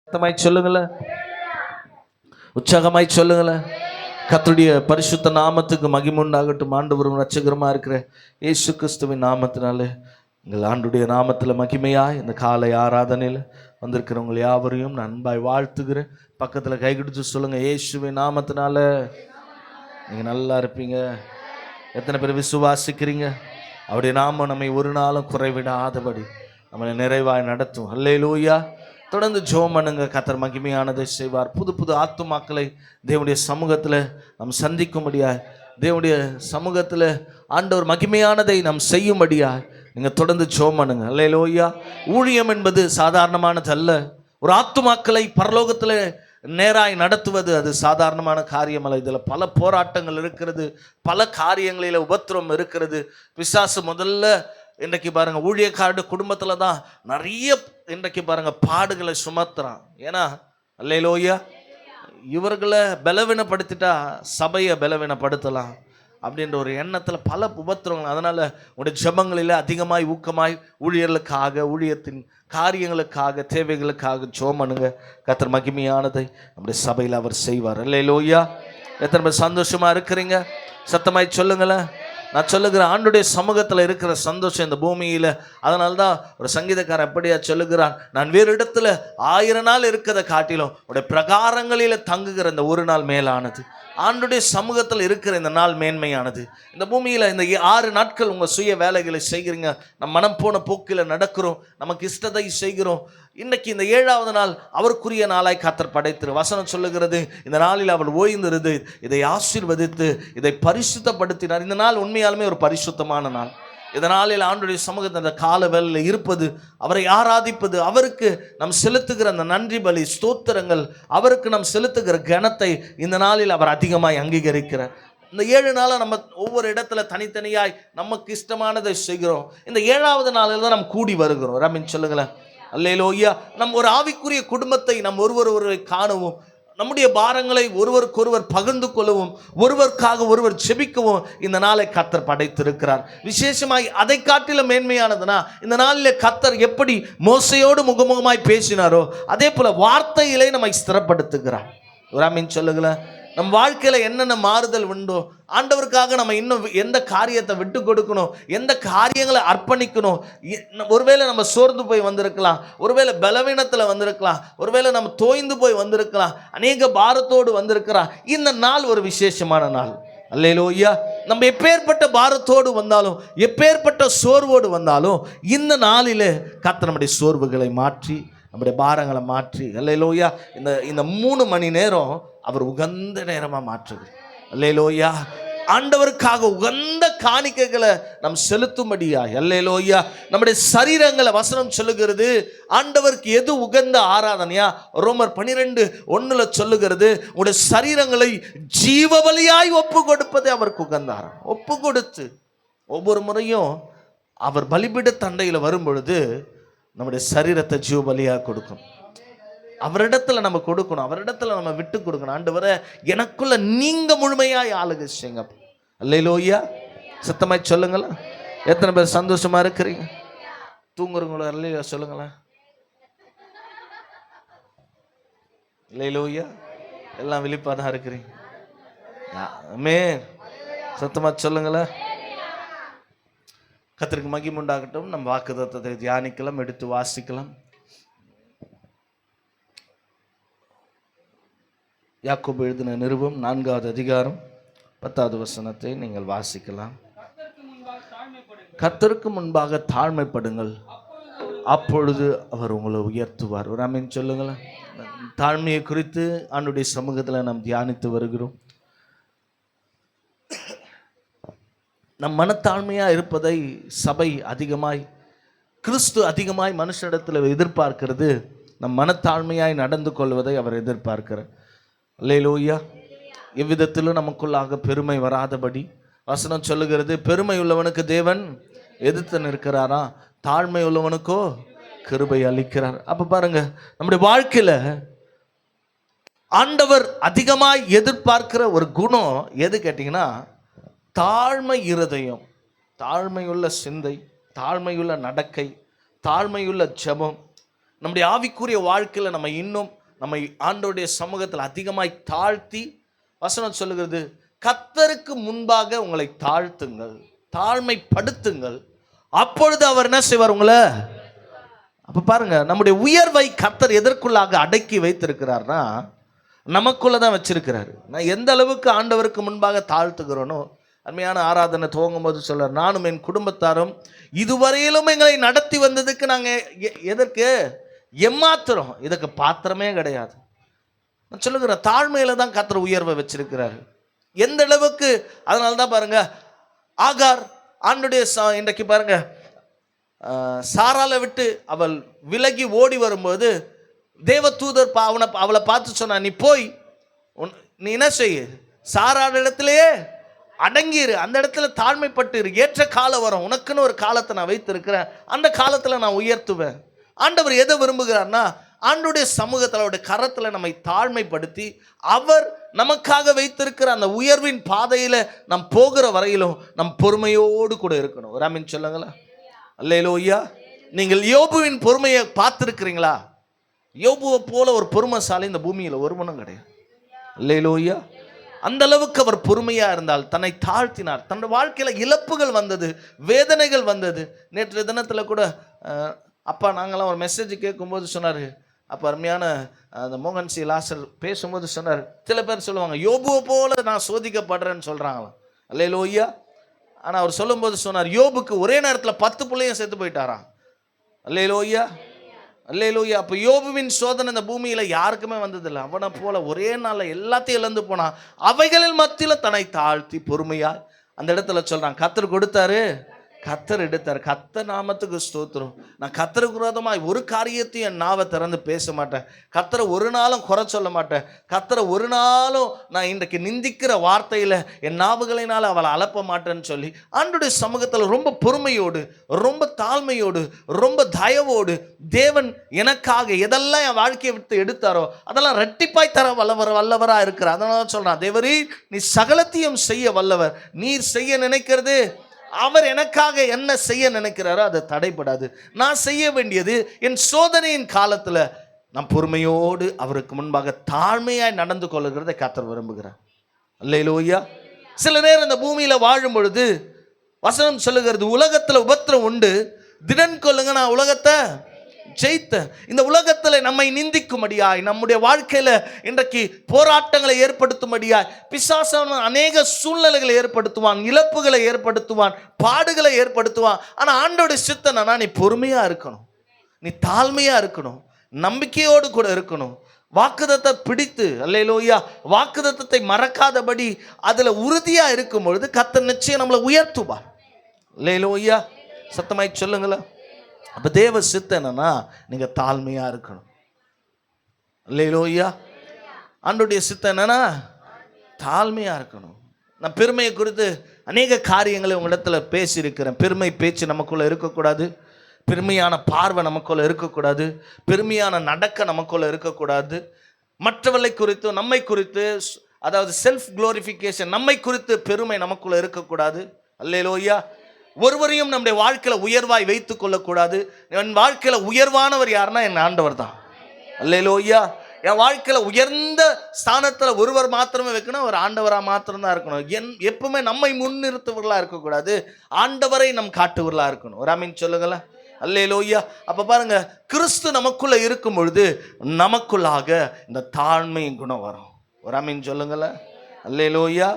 சத்தமாய் சொல்லுங்களேன், உற்சாகமாய் சொல்லுங்களேன். கர்த்தருடைய பரிசுத்த நாமத்துக்கு மகிமை உண்டாகட்டும். ஆண்டவரும் இரட்சகருமா இருக்கிற இயேசு கிறிஸ்துவின் நாமத்தினாலே எங்கள் ஆண்டுடைய நாமத்தில் மகிமையாய் இந்த காலை ஆராதனையில் வந்திருக்கிறவங்க யாவரையும் நான் அன்பாய் வாழ்த்துகிறேன். பக்கத்தில் கை கொடுத்து சொல்லுங்கள், இயேசுவின் நாமத்தினால நீங்கள் நல்லா இருப்பீங்க. எத்தனை பேர் விசுவாசிக்கிறீங்க? அவருடைய நாமம் நம்மை ஒரு நாளும் குறைவிடாதபடி நம்மளை நிறைவாய் நடத்தும். அல்லேலூயா. தொடர்ந்து ஜெபம் பண்ணுங்க. கர்த்தர் மகிமையானதை செய்வார். புது புது ஆத்துமாக்களை தேவனுடைய சமூகத்தில் நாம் சந்திக்கும்படியாய், தேவனுடைய சமூகத்தில் ஆண்டவர் மகிமையானதை நாம் செய்யும்படியாய் நீங்கள் தொடர்ந்து ஜெபம் பண்ணுங்க. அல்லேலூயா. ஊழியம் என்பது சாதாரணமானது அல்ல. ஒரு ஆத்துமாக்களை பரலோகத்தில் நேராய் நடத்துவது அது சாதாரணமான காரியம் அல்ல. இதில் பல போராட்டங்கள் இருக்கிறது, பல காரியங்களில் உபத்திரம் இருக்கிறது. பிசாசு முதல்ல இன்றைக்கு பாருங்கள், ஊழியக்காரடு குடும்பத்தில் தான் நிறைய இன்றைக்கு பாருங்கள் பாடுகளை சுமத்துறான். ஏன்னா அல்லேலூயா, இவர்களை பலவீனப்படுத்திட்டா சபையை பலவீனப்படுத்தலாம் அப்படின்ற ஒரு எண்ணத்தில் பல உபத்திரங்கள். அதனால் உடைய ஜெபங்களில் அதிகமாய் ஊக்கமாய் ஊழியர்களுக்காக, ஊழியத்தின் காரியங்களுக்காக, தேவைகளுக்காக ஜெபம் பண்ணுங்க. கர்த்தர் மகிமையானதை நம்முடைய சபையில் அவர் செய்வார். அல்லேலூயா. எத்தனை பேர் சந்தோஷமாக இருக்கிறீங்க? சத்தமாய் சொல்லுங்களேன். நான் சொல்லுகிறேன், ஆண்டுடைய சமூகத்தில் இருக்கிற சந்தோஷம் இந்த பூமியில். அதனால்தான் ஒரு சங்கீதக்காரன் எப்படியா சொல்லுகிறான், நான் வேறு இடத்துல 1000 நாள் இருக்கிறத காட்டிலும் உடைய பிரகாரங்களில் தங்குகிற இந்த ஒரு நாள் மேலானது. ஆண்டுடைய சமூகத்தில் இருக்கிற இந்த நாள் மேன்மையானது. இந்த பூமியில் இந்த 6 நாட்கள் உங்கள் சுய வேலைகளை செய்கிறீங்க, நம் மனம் போன போக்கில் நடக்கிறோம், நமக்கு இஷ்டத்தை செய்கிறோம். இன்னைக்கு இந்த 7வது நாள் அவருக்குரிய நாளாய் கர்த்தர் படைத்திரு. வசனம் சொல்லுகிறது, இந்த நாளில் அவர் ஓய்ந்திருந்து இதை ஆசீர்வதித்து இதை பரிசுத்தப்படுத்தினார். இந்த நாள் உண்மையாலுமே ஒரு பரிசுத்தமான நாள். இதனாலில் ஆண்டுடைய சமூகத்தில் அந்த கால வேளையில் இருப்பது, அவரை ஆராதிப்பது, அவருக்கு நாம் செலுத்துகிற அந்த நன்றி பலி ஸ்தோத்திரங்கள், அவருக்கு நாம் செலுத்துகிற கனத்தை இந்த நாளில் அவர் அதிகமாய் அங்கீகரிக்கிறார். இந்த 7 நாளை நம்ம ஒவ்வொரு இடத்துல தனித்தனியாய் நமக்கு இஷ்டமானதை செய்கிறோம். இந்த 7வது நாளில் தான் நம்ம கூடி வருகிறோம். ரமின் சொல்லுங்களேன். அல்லேலூயா. நம் ஒரு ஆவிக்குரிய குடும்பத்தை நாம் ஒருவரை காணவும், நம்முடைய பாரங்களை ஒருவருக்கொருவர் பகிர்ந்து கொள்ளவும், ஒருவருக்காக ஒருவர் செபிக்கவும் இந்த நாளை கர்த்தர் படைத்திருக்கிறார். விசேஷமாய் அதை காட்டிலும் மேன்மையானதுன்னா, இந்த நாளில் கர்த்தர் எப்படி மோசையோடு முகமுகமாய் பேசினாரோ அதே போல வார்த்தையிலே நம்மை ஸ்திரப்படுத்துகிறார். ஆமென் சொல்லுங்களேன். நம் வாழ்க்கையில் என்னென்ன மாறுதல் உண்டோ, ஆண்டவருக்காக நம்ம இன்னும் எந்த காரியத்தை விட்டு கொடுக்கணும், எந்த காரியங்களை அர்ப்பணிக்கணும். ஒருவேளை நம்ம சோர்ந்து போய் வந்திருக்கலாம், ஒருவேளை பலவீனத்தில் வந்திருக்கலாம், ஒருவேளை நம்ம தோய்ந்து போய் வந்திருக்கலாம், அநேக பாரத்தோடு வந்திருக்கலாம். இந்த நாள் ஒரு விசேஷமான நாள். அல்லேலூயா. நம்ம எப்பேற்பட்ட பாரத்தோடு வந்தாலும், எப்பேற்பட்ட சோர்வோடு வந்தாலும், இந்த நாளிலே கர்த்தர் நம்முடைய சோர்வுகளை மாற்றி, நம்முடைய பாரங்களை மாற்றி, அல்லேலூயா, இந்த 3 மணி நேரம் அவர் உகந்த நேரமாக மாற்றுகிறார். அல்லேலூயா. ஆண்டவருக்காக உகந்த காணிக்கைகளை நாம் செலுத்தும்படியாய், அல்லேலூயா, நம்முடைய சரீரங்களை வசனம் சொல்லுகிறது, ஆண்டவருக்கு எது உகந்த ஆராதனையா? ரோமர் 12:1 சொல்லுகிறது, உடைய சரீரங்களை ஜீவ பலியாய் ஒப்பு கொடுப்பதே அவருக்கு உகந்த ஆராதனை. ஒப்பு கொடுத்து ஒவ்வொரு முறையும் அவர் பலிபீட தண்டையில் வரும்பொழுது நம்முடைய சரீரத்தை ஜீவ பலியாக கொடுக்கும். அவரிடத்துல நம்ம கொடுக்கணும், அவரிடத்துல நம்ம விட்டு கொடுக்கணும். ஆண்டவரே, எனக்குள்ள நீங்க முழுமையாய் ஆளுகை செய்யுங்க. அல்லேலூயா. சத்தமாய் சொல்லுங்களேன். எத்தனை பேர் சந்தோஷமா இருக்கிறீங்க? தூங்குறவங்களோ அல்லேலூயா சொல்லுங்களேன். அல்லேலூயா. எல்லாம் விழிப்பா தான் இருக்கிறீங்க. ஆமென். சத்தமா சொல்லுங்களேன். கர்த்தருக்கு மகிமை உண்டாகட்டும். நம்ம வாக்குத்தத்தத்தை தியானிக்கலாம், எடுத்து வாசிக்கலாம். யாக்கோபு எழுதின நிருபம் 4வது அதிகாரம் 10வது வசனத்தை நீங்கள் வாசிக்கலாம். கர்த்தருக்கு முன்பாக தாழ்மைப்படுங்கள், அப்பொழுது அவர் உங்களை உயர்த்துவார். ஒரு ஆமென் சொல்லுங்களேன். தாழ்மையை குறித்து ஆண்டுடைய சமூகத்தில் நாம் தியானித்து வருகிறோம். நம் மனத்தாழ்மையாக இருப்பதை சபை அதிகமாய், கிறிஸ்து அதிகமாய் மனுஷனிடத்தில் எதிர்பார்க்கிறது. நம் மனத்தாழ்மையாய் நடந்து கொள்வதை அவர் எதிர்பார்க்கிறார். அல்லேலூயா. எவ்விதத்திலும் நமக்குள்ளாக பெருமை வராதபடி வசனம் சொல்லுகிறது, பெருமை உள்ளவனுக்கு தேவன் எதிர்த்து நிற்கிறாரா, தாழ்மை உள்ளவனுக்கோ கிருபை அளிக்கிறார். அப்ப பாருங்க, நம்முடைய வாழ்க்கையில ஆண்டவர் அதிகமாய் எதிர்பார்க்கிற ஒரு குணம் எது கேட்டீங்கன்னா, தாழ்மை இருதயம், தாழ்மையுள்ள சிந்தை, தாழ்மையுள்ள நடக்கை, தாழ்மையுள்ள ஜெபம். நம்முடைய ஆவிக்குரிய வாழ்க்கையில் நம்ம இன்னும் நம்மை ஆண்டவருடைய சமூகத்தில் அதிகமாய் தாழ்த்தி, வசனம் சொல்லுகிறது, கர்த்தருக்கு முன்பாக உங்களை தாழ்த்துங்கள், தாழ்மைப்படுத்துங்கள், அப்பொழுது அவர் என்ன செய்வார் உங்களை. அப்ப பாருங்க, நம்முடைய உயர்வை கர்த்தர் எதற்குள்ளாக அடக்கி வைத்திருக்கிறார்னா நமக்குள்ளதான் வச்சிருக்கிறாரு. நான் எந்த அளவுக்கு ஆண்டவருக்கு முன்பாக தாழ்த்துகிறோனோ, அருமையான ஆராதனை துவங்கும் போது சொல்றார், நானும் என் குடும்பத்தாரும் இதுவரையிலும் எங்களை நடத்தி வந்ததுக்கு நாங்கள் எதற்கு எம்மாத்திரம், இதுக்கு பாத்திரமே கிடையாது. நான் சொல்லுகிறேன், தாழ்மையில தான் கர்த்தர் உயர்வை வச்சிருக்கிறாரு. எந்த அளவுக்கு, அதனால தான் பாருங்க, ஆகார் ஆண்டுடைய இன்றைக்கு பாருங்க, சாராளை விட்டு அவள் விலகி ஓடி வரும்போது தேவதூதர் அவளை பார்த்து சொன்னா, நீ போய் நீ என்ன செய்ய, சாராள இடத்திலேயே அடங்கிரு, அந்த இடத்துல தாழ்மைப்பட்டு, ஏற்ற காலம் வரும், உனக்குன்னு ஒரு காலத்தை நான் வைத்திருக்கிறேன், அந்த காலத்தில் நான் உயர்த்துவேன். ஆண்டவர் எதை விரும்புகிறார்னா, ஆண்டவருடைய சமூகத்தில் அவருடைய கரத்தில் நம்மை தாழ்மைப்படுத்தி அவர் நமக்காக வைத்திருக்கிற அந்த உயர்வின் பாதையில் நம் போகிற வரையிலும் நம் பொறுமையோடு கூட இருக்கணும். ஒரு ஆமீன் சொல்லுங்களா. அல்லேலூயா. நீங்கள் யோபுவின் பொறுமையை பார்த்துருக்கிறீங்களா? யோபுவை போல ஒரு பொறுமைசாலி இந்த பூமியில் ஒருவனும் கிடையாது. அல்லேலூயா. அந்த அளவுக்கு அவர் பொறுமையாக இருந்தால், தன்னை தாழ்த்தினார். தன்னுடைய வாழ்க்கையில் இழப்புகள் வந்தது, வேதனைகள் வந்தது. நேற்று தினத்தில் கூட அப்பா நாங்களாம் ஒரு மெசேஜ் கேட்கும்போது சொன்னார், அப்போ அருமையான அந்த மோகன் சி லாசர் பேசும்போது சொன்னார், சில பேர் சொல்லுவாங்க யோபுவை போல நான் சோதிக்கப்படுறேன்னு சொல்கிறாங்களாம். அல்லேலூயா. ஆனால் அவர் சொல்லும்போது சொன்னார், யோபுக்கு ஒரே நேரத்தில் 10 பிள்ளையும் செத்து போயிட்டாராம். அல்லேலூயா. அல்லேலூயா. அப்போ யோபுவின் சோதனை இந்த பூமியில் யாருக்குமே வந்ததில்லை. அவனை போல ஒரே நாளில் எல்லாத்தையும் இழந்து போனான். அவைகளில் மத்தியில் தன்னை தாழ்த்தி பொறுமையாய் அந்த இடத்துல சொல்கிறான், கர்த்தர் கொடுத்தாரு, கர்த்தர் எடுத்தார். கர்த்தர் நாமத்துக்கு ஸ்தோத்திரம். நான் கர்த்தருக்கு விரோதமாக ஒரு காரியத்தையும் என் நாவை திறந்து பேச மாட்டேன். கர்த்தரை ஒரு நாளும் குறை சொல்ல மாட்டேன். கர்த்தரை ஒரு நாளும் நான் இன்றைக்கு நிந்திக்கிற வார்த்தையில் என் நாவுகளினால் அவளை அலப்ப மாட்டேன்னு சொல்லி ஆண்டவருடைய சமூகத்தில் ரொம்ப பொறுமையோடு, ரொம்ப தாழ்மையோடு, ரொம்ப தயவோடு, தேவன் எனக்காக எதெல்லாம் என் வாழ்க்கையை விட்டு எடுத்தாரோ அதெல்லாம் ரெட்டிப்பாய் தர வல்லவராக இருக்கிறார். அதனால சொல்கிறான், தேவரே நீ சகலத்தையும் செய்ய வல்லவர், நீர் செய்ய நினைக்கிறது, அவர் எனக்காக என்ன செய்ய நினைக்கிறாரோ அது தடைபடாது. நான் செய்ய வேண்டியது என் சோதனையின் காலத்தில் நான் பொறுமையோடு அவருக்கு முன்பாக தாழ்மையாய் நடந்து கொள்ளுகிறதை கர்த்தர் விரும்புகிறார். அல்லேலூயா. சில நேரம் இந்த பூமியில் வாழும் பொழுது வசனம் சொல்லுகிறது, உலகத்தில் உபத்திரம் உண்டு, திடன் கொள்ளுங்க, நான் உலகத்தை ஜெயித்த. இந்த உலகத்தில் நம்மை நிந்திக்கும்படியாய், நம்முடைய வாழ்க்கையில் இன்றைக்கு போராட்டங்களை ஏற்படுத்தும்படியாய் பிசாசான அநேக சூழ்நிலைகளை ஏற்படுத்துவான், இழப்புகளை ஏற்படுத்துவான், பாடுகளை ஏற்படுத்துவான். ஆனால் ஆண்டவருடைய சித்தம்னா நீ பொறுமையாக இருக்கணும், நீ தாழ்மையாக இருக்கணும், நம்பிக்கையோடு கூட இருக்கணும், வாக்குதத்தை பிடித்து, அல்லேலூயா, வாக்குதத்தை மறக்காதபடி அதில் உறுதியாக இருக்கும் பொழுது கர்த்தர் நிச்சயம் நம்மளை உயர்த்துவார். அல்லேலூயா. சத்தமாய் சொல்லுங்களேன். அப்போ தேவ சித்தம் என்னன்னா நீங்கள் தாழ்மையாக இருக்கணும். அல்லேலூயா. ஆண்டவருடைய சித்தம் என்னன்னா தாழ்மையாக இருக்கணும். நான் பெருமையை குறித்து அநேக காரியங்களை உங்களிடத்தில் பேசியிருக்கிறேன். பெருமை பேச்சு நமக்குள்ளே இருக்கக்கூடாது, பெருமையான பார்வை நமக்குள்ளே இருக்கக்கூடாது, பெருமையான நடக்க நமக்குள்ளே இருக்கக்கூடாது. மற்றவர்களை குறித்து, நம்மை குறித்து, அதாவது செல்ஃப் குளோரிஃபிகேஷன், நம்மை குறித்து பெருமை நமக்குள்ளே இருக்கக்கூடாது. அல்லேலூயா. ஒருவரையும் நம்முடைய வாழ்க்கையில் உயர்வாய் வைத்துக் கொள்ளக்கூடாது. என் வாழ்க்கையில் உயர்வானவர் யாருன்னா என் ஆண்டவர் தான். அல்லேலூயா. என் வாழ்க்கையில் உயர்ந்த ஸ்தானத்தில் ஒருவர் மாத்திரமே வைக்கணும், ஒரு ஆண்டவராக மாத்திரம்தான் இருக்கணும். எப்பவுமே நம்மை முன்னிறுத்துவர்களாக இருக்கக்கூடாது, ஆண்டவரை நம் காட்டுவர்களாக இருக்கணும். ஒரு ஆமீன் சொல்லுங்களேன். அல்லேலூயா. அப்போ பாருங்க, கிறிஸ்து நமக்குள்ளே இருக்கும் பொழுது நமக்குள்ளாக இந்த தாழ்மை குணம் வரும். ஒரு ஆமீன் சொல்லுங்களேன். அல்லேலூயா.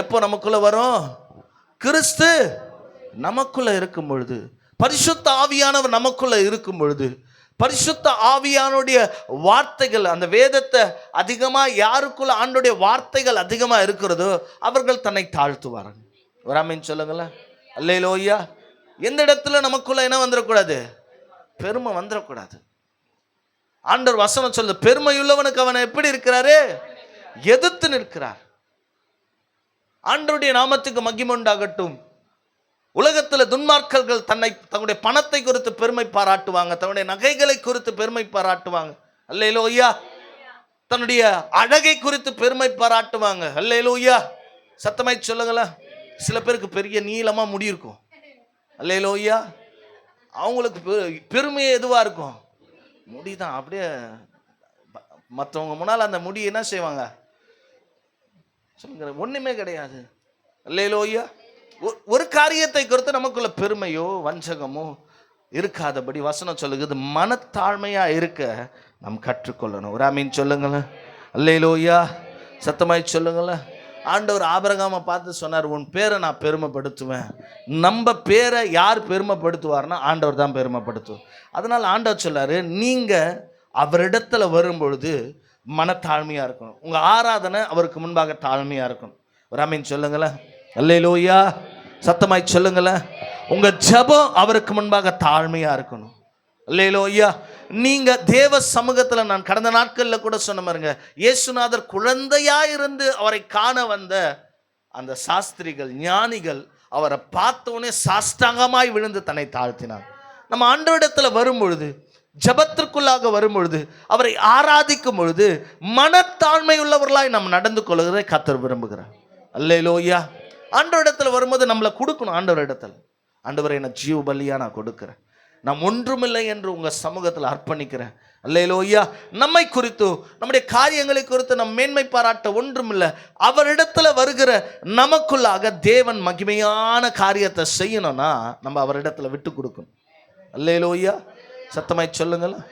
எப்போ நமக்குள்ளே வரும்? கிறிஸ்து நமக்குள்ள இருக்கும் பொழுது, பரிசுத்த ஆவியானவர் நமக்குள்ள இருக்கும் பொழுது, பரிசுத்த ஆவியானுடைய வார்த்தைகள், அந்த வேதத்தை அதிகமாக யாருக்குள்ள ஆண்டுடைய வார்த்தைகள் அதிகமாக இருக்கிறதோ அவர்கள் தன்னை தாழ்த்துவார்கள். ஒரு ஆமீன் சொல்லுங்களேன். அல்லேலூயா. எந்த இடத்துல நமக்குள்ள என்ன வந்துடக்கூடாது? பெருமை வந்துடக்கூடாது. ஆண்டவர் வசனம் சொல்லுது, பெருமையுள்ளவனுக்கு அவன் எப்படி இருக்கிறாரு? எதிர்த்து நிற்கிறார். ஆண்டவருடைய நாமத்துக்கு மகிமை உண்டாகட்டும். உலகத்தில் துன்மார்க்கர்கள் தன்னுடைய பணத்தை குறித்து பெருமை பாராட்டுவாங்க, தன்னுடைய நகைகளை குறித்து பெருமை பாராட்டுவாங்க. அல்லேலூயா. தன்னுடைய அழகை குறித்து பெருமை பாராட்டுவாங்க. அல்லேலூயா. சத்தமாய் சொல்லுங்களா. சில பேருக்கு பெரிய நீளமா முடி இருக்கும். அல்லேலூயா. அவங்களுக்கு பெருமை எதுவா இருக்கும்? முடிதான் அப்படியே மற்றவங்க முன்னால் அந்த முடி என்ன செய்வாங்க சொல்லுங்க, ஒண்ணுமே கிடையாது. அல்லேலூயா. ஒரு காரியத்தை குறித்து நமக்குள்ள பெருமையோ வஞ்சகமோ இருக்காதபடி வசனம் சொல்லுகிறது, மனத்தாழ்மையா இருக்க நாம் கற்றுக்கொள்ளணும். ஒரு ஆமீன் சொல்லுங்களேன். அல்லேலூயா. சத்தமாய் சொல்லுங்களேன். ஆண்டவர் ஆபிரகாமை பார்த்து சொன்னார், உன் பேரை நான் பெருமைப்படுத்துவேன். நம்ம பேரை யார் பெருமைப்படுத்துவார்னா ஆண்டவர் தான் பெருமைப்படுத்துவார். அதனால் ஆண்டவர் சொல்லாரு, நீங்க அவரிடத்துல வரும்பொழுது மனத்தாழ்மையா இருக்கணும். உங்க ஆராதனை அவருக்கு முன்பாக தாழ்மையா இருக்கணும். ஒரு ஆமீன் சொல்லுங்களேன். அல்லேலூயா. சத்தமாய் சொல்லுங்களேன். உங்க ஜெபம் அவருக்கு முன்பாக தாழ்மையா இருக்கணும். அல்லேலூயா. நீங்க தேவ சமூகத்துல, நான் கடந்த நாட்கள்ல கூட சொன்ன பாருங்க, இயேசுநாதர் குழந்தையா இருந்து அவரை காண வந்த அந்த சாஸ்திரிகள் ஞானிகள் அவரை பார்த்தோன்னே சாஷ்டாங்கமாய் விழுந்து தன்னை தாழ்த்தினார். நம்ம ஆண்டவரிடத்துல வரும் பொழுது, ஜபத்திற்குள்ளாக வரும் பொழுது, அவரை ஆராதிக்கும் பொழுது மனத்தாழ்மை உள்ளவர்களாய் நாம் நடந்து கொள்கிறதை கர்த்தர் விரும்புகிறார். அல்லேலூயா. ஆண்டவரிடத்துல வரும்போது நம்மளை கொடுக்கணும். ஆண்டவரிடத்துல, ஆண்டவரை நான் ஜீவ பலியா நான் கொடுக்கிறேன், நான் ஒன்றுமில்லை என்று உங்க சமூகத்தில் அர்ப்பணிக்கிறேன். அல்லேலூயா. நம்மை குறித்து, நம்முடைய காரியங்களை குறித்து நம் மேன்மை பாராட்ட ஒன்றுமில்லை. அவரிடத்துல வருகிற நமக்குள்ளாக தேவன் மகிமையான காரியத்தை செய்யணும்னா நம்ம அவரிடத்துல விட்டு கொடுக்கணும். அல்லேலூயா. சத்தமாய் சொல்லுங்களேன்.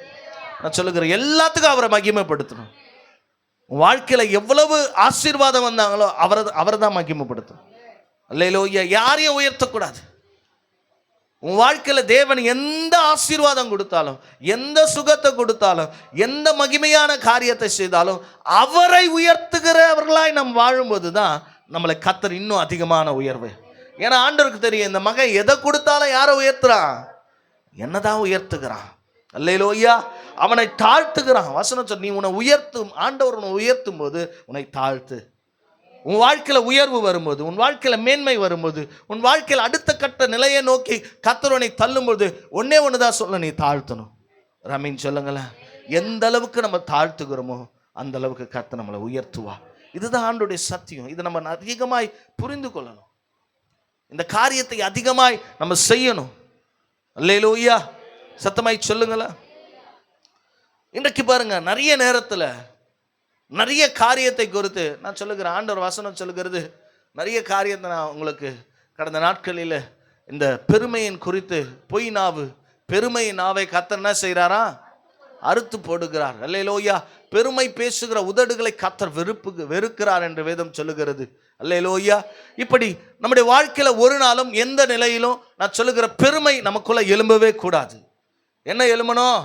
நான் சொல்லுகிறேன், எல்லாத்துக்கும் அவரை மகிமைப்படுத்தணும். வாழ்க்கையில எவ்வளவு ஆசீர்வாதம் வந்தாங்களோ அவரை தான் மகிமைப்படுத்தணும். அல்லேலூயா. யாரையும் உயர்த்தக்கூடாது. உன் வாழ்க்கையில தேவன் எந்த ஆசீர்வாதம் கொடுத்தாலும், எந்த சுகத்தை கொடுத்தாலும், எந்த மகிமையான காரியத்தை செய்தாலும் அவரை உயர்த்துகிறவர்களாய் நாம் வாழும்போது தான் நம்மளை கர்த்தர் இன்னும் அதிகமான உயர்வு. ஏன்னா ஆண்டவருக்கு தெரியும், இந்த மகன் எதை கொடுத்தாலும் யாரை உயர்த்துறான், என்னதான் உயர்த்துகிறான். அல்லேலூயா. அவனை தாழ்த்துகிறான். வசனம் சொல், நீ உன்னை உயர்த்தும், ஆண்டவர் உன்னை உயர்த்தும் போது உன்னை தாழ்த்து. உன் வாழ்க்கையில உயர்வு வரும்போது, உன் வாழ்க்கையில மேன்மை வரும்போது, உன் வாழ்க்கையில் அடுத்த கட்ட நிலையை நோக்கி கர்த்தர் தள்ளும்போது ஒன்னே ஒண்ணுதான் சொல்ல, நீ தாழ்த்தணும். ரமீன் சொல்லுங்களேன். எந்த அளவுக்கு நம்ம தாழ்த்துகிறோமோ அந்த அளவுக்கு கர்த்தர் நம்மளை உயர்த்துவா. இதுதான் ஆண்டவருடைய சத்தியம். இதை நம்ம அதிகமாய் புரிந்து கொள்ளணும். இந்த காரியத்தை அதிகமாய் நம்ம செய்யணும். அல்லேலூயா. சத்தமாய் சொல்லுங்களேன். இன்றைக்கு பாருங்க, நிறைய நேரத்துல நிறைய காரியத்தை குறித்து நான் சொல்லுகிறேன். ஆண்டவர் வசனம் சொல்லுகிறது, நிறைய காரியத்தை நான் உங்களுக்கு கடந்த நாட்களில் இந்த பெருமையின் குறித்து, பொய் நாவு, பெருமையின் நாவை கர்த்தர் என்ன செய்கிறாரா, அறுத்து போடுகிறார். அல்லேலூயா. பெருமை பேசுகிற உதடுகளை கர்த்தர் வெறுக்கிறார் என்று வேதம் சொல்லுகிறது. அல்லேலூயா. இப்படி நம்முடைய வாழ்க்கையில ஒரு நாளும் எந்த நிலையிலும் நான் சொல்லுகிற பெருமை நமக்குள்ள எழும்பவே கூடாது. என்ன எழும்பணும்?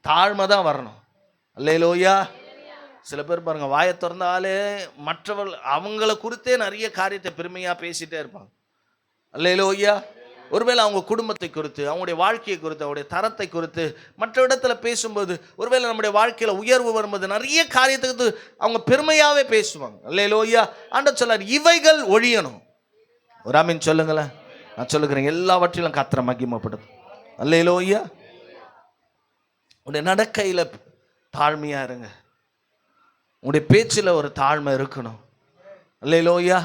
தாழ்மை தான் வரணும். அல்லேலூயா. சில பேர் பாருங்க, வாயை திறந்தாலே மற்றவர்கள் அவங்கள குறித்தே நிறைய காரியத்தை பெருமையா பேசிட்டே இருப்பாங்க. அல்லேலூயா. ஒருவேளை அவங்க குடும்பத்தை குறித்து, அவங்களுடைய வாழ்க்கையை குறித்து, அவருடைய தரத்தை குறித்து மற்ற இடத்துல பேசும்போது, ஒருவேளை நம்முடைய வாழ்க்கையில உயர்வு வரும்போது நிறைய காரியத்துக்கு அவங்க பெருமையாவே பேசுவாங்க. அல்லேலூயா. ஆண்டவர் சொல்லார், இவைகள் ஒழியணும். ஒரு ஆமீன் சொல்லுங்களேன். நான் சொல்லுகிறேன், எல்லாவற்றிலும் கர்த்தரை மகிமைப்படுத்தும். அல்லேலூயா. உடைய நடக்கையில தாழ்மையா இருங்க. உங்களுடைய பேச்சில் ஒரு தாழ்மை இருக்கணும். அல்லேலூயா.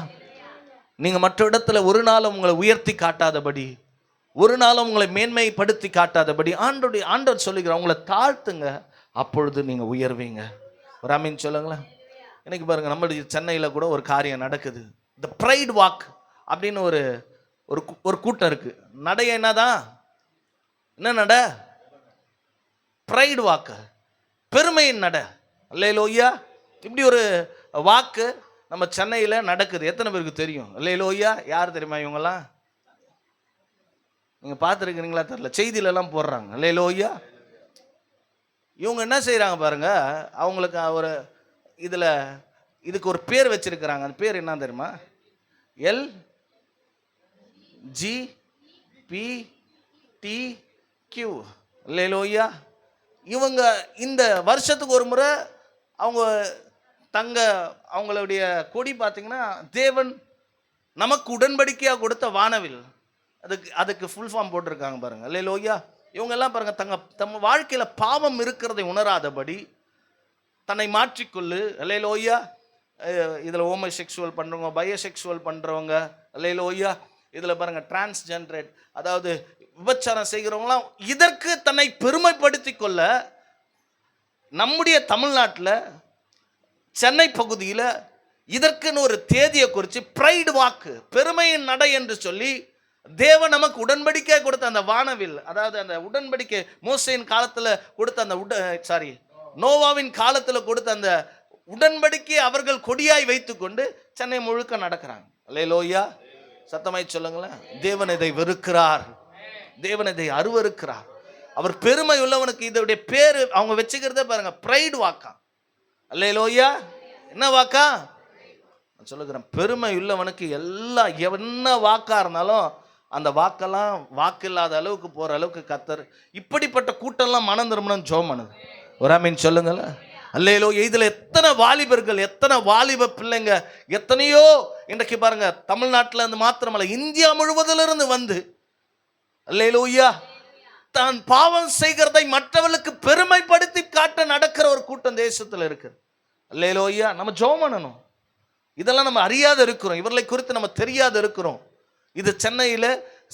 நீங்க மற்ற இடத்துல ஒரு நாளும் உங்களை உயர்த்தி காட்டாதபடி, ஒரு நாளும் உங்களை மேன்மைப்படுத்தி காட்டாதபடி ஆண்டவர் சொல்லுகிற, உங்களை தாழ்த்துங்க, அப்பொழுது நீங்க உயர்வீங்க. ஒரு ஆமீன் சொல்லுங்களேன். இன்னைக்கு பாருங்க, நம்மளுடைய சென்னையில் கூட ஒரு காரியம் நடக்குது. இந்த ப்ரைட் வாக் அப்படின்னு ஒரு கூட்டம் இருக்கு. நடைய என்னதான், என்ன நட? ப்ரைட் வாக்கு, பெருமையின் நட. அல்லேலூயா. இப்படி ஒரு வாக்கு நம்ம சென்னையில் நடக்குது. எத்தனை பேருக்கு தெரியும்? அல்லேலூயா. யார் தெரியுமா இவங்கெல்லாம்? நீங்கள் பார்த்துருக்கிறீங்களா தெரியல, செய்தியிலலாம் போடுறாங்க. அல்லேலூயா. இவங்க என்ன செய்கிறாங்க பாருங்க, அவங்களுக்கு ஒரு இதுக்கு ஒரு பேர் வச்சிருக்கிறாங்க. அந்த பேர் என்ன தெரியுமா? LGBTQ. அல்லேலூயா. இவங்க இந்த வருஷத்துக்கு ஒரு முறை அவங்க அவங்களுடைய கொடி பார்த்தீங்கன்னா, தேவன் நமக்கு உடன்படிக்கையாக கொடுத்த வானவில், அதுக்கு ஃபுல் ஃபார்ம் போட்டிருக்காங்க பாருங்க. அல்லேலூயா. இவங்க எல்லாம் பாருங்க, தಮ್ಮ வாழ்க்கையில பாவம் இருக்கிறதை உணராதபடி தன்னை மாற்றிக்கொள்ளு. அல்லேலூயா. இதுல ஹோமோசெக்சுவல் பண்றவங்க, பயோசெக்சுவல் பண்றவங்க, அல்லேலூயா. இதுல பாருங்க டிரான்ஸ்ஜெண்டர், அதாவது விபச்சாரம் செய்கிறவங்களாம் இதற்கு தன்னை பெருமைப்படுத்தி கொள்ள நம்முடைய தமிழ்நாட்டில் சென்னை பகுதியில் இதற்குன்னு ஒரு தேதியை குறித்து பிரைடு வாக்கு, பெருமையின் நடை என்று சொல்லி தேவன் நமக்கு உடன்படிக்கை கொடுத்த அந்த வானவில், அதாவது அந்த உடன்படிக்கை மோசேயின் காலத்தில் கொடுத்த அந்த நோவாவின் காலத்தில் கொடுத்த அந்த உடன்படிக்கையை அவர்கள் கொடியாய் வைத்துக்கொண்டு சென்னை முழுக்க நடக்கிறாங்க. அல்லேலூயா, சத்தமாய் சொல்லுங்களேன். தேவன் இதை வெறுக்கிறார், தேவன் இதை அருவருக்கிறார். அவர் பெருமை உள்ளவனுக்கு இதோடைய பேரு அவங்க வச்சுக்கிறதே பாருங்க, பிரைடு வாக்கா. அல்லேலூயா, என்ன வாக்கா? நான் சொல்லுகிறேன், பெருமை உள்ளவனுக்கு எல்லாம் என்ன வாக்கா இருந்தாலும் அந்த வாக்கெல்லாம் வாக்கு இல்லாத அளவுக்கு போற அளவுக்கு கத்தர் இப்படிப்பட்ட கூட்டம்லாம் மனம் திரும்பணும் ஜோம் பண்ணுது. ஒரு ஆமீன் சொல்லுங்களேன். அல்லேலூயா. இதுல எத்தனை வாலிபர்கள், எத்தனை வாலிப பிள்ளைங்க, எத்தனையோ இன்றைக்கு பாருங்க, தமிழ்நாட்டில் இருந்து மாத்திரமல்ல இந்தியா முழுவதிலிருந்து வந்து அல்லேலூயா தான் பாவம் செய்கிறதை மற்றவர்களுக்கு பெருமைப்படுத்தி காட்ட நடக்கிற ஒரு கூட்டம் தேசத்தில் இருக்கு. அல்லேலூயா. நம்ம ஜெபம் பண்ணணும். இதெல்லாம் நம்ம அறியாத இருக்கிறோம், இவர்களை குறித்து நம்ம தெரியாத இருக்கிறோம். இது சென்னையில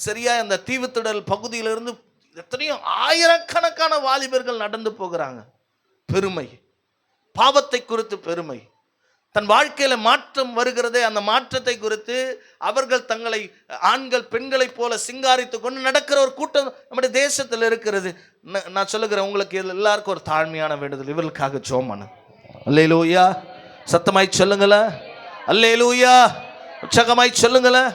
சரியா இந்த தீவுத்திடல் பகுதியிலிருந்து எத்தனையோ ஆயிரக்கணக்கான வாலிபர்கள் நடந்து போகிறாங்க. பெருமை, பாவத்தை குறித்து பெருமை, தன் வாழ்க்கையில மாற்றம் வருகிறதே அந்த மாற்றத்தை குறித்து அவர்கள் தங்களை ஆண்கள் பெண்களை போல சிங்காரித்து கொண்டு நடக்கிற ஒரு கூட்டம் நம்முடைய தேசத்தில் இருக்கிறது. நான் சொல்லுகிறேன், உங்களுக்கு எல்லாருக்கும் ஒரு தாழ்மையான வேண்டுதல், இவர்களுக்காக ஜெபம் பண்ணு. அல்லேலூயா, சத்தமாய் சொல்லுங்களேன். அல்லேலூயா, உற்சாகமாய் சொல்லுங்களேன்.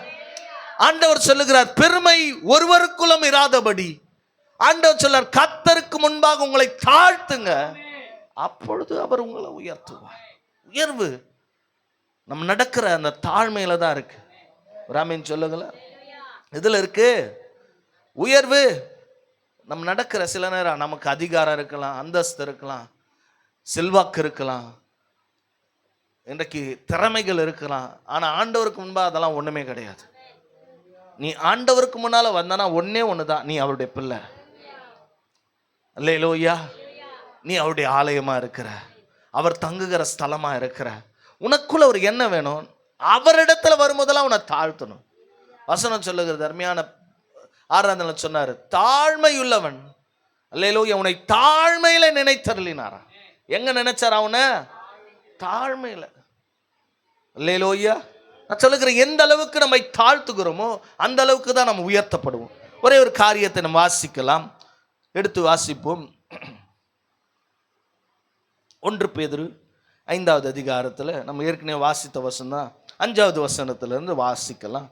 ஆண்டவர் சொல்லுகிறார், பெருமை ஒருவருக்குள்ளும் இராதபடி ஆண்டவர் சொல்றார், கர்த்தருக்கு முன்பாக உங்களை தாழ்த்துங்க, அப்பொழுது அவர் உங்களை உயர்த்துவார். உயர்வு நம்ம நடக்கிற அந்த தாழ்மையில தான் இருக்கு. ராமன் சொல்லுங்களேன், இதுல இருக்கு உயர்வு. நம்ம நடக்கிற சில நேரம் நமக்கு அதிகாரம் இருக்கலாம், அந்தஸ்து இருக்கலாம், செல்வாக்கு இருக்கலாம், இன்றைக்கு திறமைகள் இருக்கலாம். ஆனா ஆண்டவருக்கு முன்பா அதெல்லாம் ஒண்ணுமே கிடையாது. நீ ஆண்டவருக்கு முன்னால வந்தனா ஒன்னே ஒண்ணுதான், நீ அவருடைய பிள்ளை. அல்லேலூயா. நீ அவருடைய ஆலயமா இருக்கிற, அவர் தங்குகிற ஸ்தலமா இருக்கிற. உனக்குள்ள ஒரு என்ன வேணும், அவரிடத்துல வரும்போதெல்லாம் உன்னை தாழ்த்தணும். வசனம் சொல்லுகிறது, அருமையான ஆராதனை சொன்னாரு, தாழ்மையுள்ளவன் அல்லேலூயா உன்னை தாழ்மையில நினைத்தருளினாரா. எங்க நினைச்சார் அவனை? தாழ்மையில. அல்லேலூயா. நான் சொல்லுகிறேன், எந்த அளவுக்கு நம்மை தாழ்த்துகிறோமோ அந்த அளவுக்கு தான் நம்ம உயர்த்தப்படுவோம். ஒரே ஒரு காரியத்தை நம்ம வாசிக்கலாம், எடுத்து வாசிப்போம். 1 பேதுரு 5வது அதிகாரத்தில் நம்ம ஏற்கனவே வாசித்த வசனம் தான், 5வது வசனத்திலிருந்து வாசிக்கலாம்.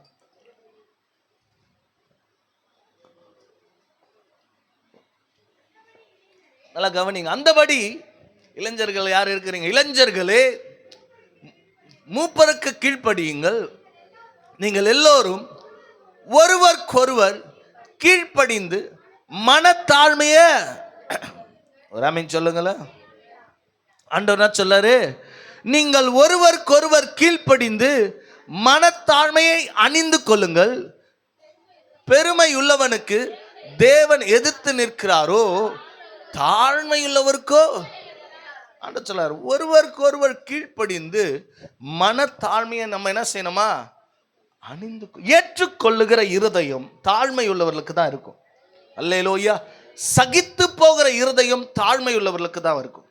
நல்லா கவனிங்க. அந்தபடி இளைஞர்கள் யார் இருக்கிறீங்க, இளைஞர்களே மூப்பருக்கு கீழ்ப்படியுங்கள், நீங்கள் எல்லோரும் ஒருவருக்கொருவர் கீழ்ப்படிந்து மனத்தாழ்மைய, ஒரு ஆமீன் சொல்லுங்களேன். ஆண்டவர் சொல்லாரு, நீங்கள் ஒருவருக்கொருவர் கீழ்ப்படிந்து மனத்தாழ்மையை அணிந்து கொள்ளுங்கள். பெருமை உள்ளவனுக்கு தேவன் எதிர்த்து நிற்கிறாரோ, தாழ்மையுள்ளவருக்கோ ஆண்டவர் சொல்லார், ஒருவருக்கு ஒருவர் கீழ்ப்படிந்து மனத்தாழ்மையை நம்ம என்ன செய்யணுமா, அணிந்து ஏற்றுக்கொள்ளுகிற இருதயம் தாழ்மை உள்ளவர்களுக்கு தான் இருக்கும். அல்லேலூயா. சகித்து போகிற இருதயம் தாழ்மை உள்ளவர்களுக்கு தான் இருக்கும்.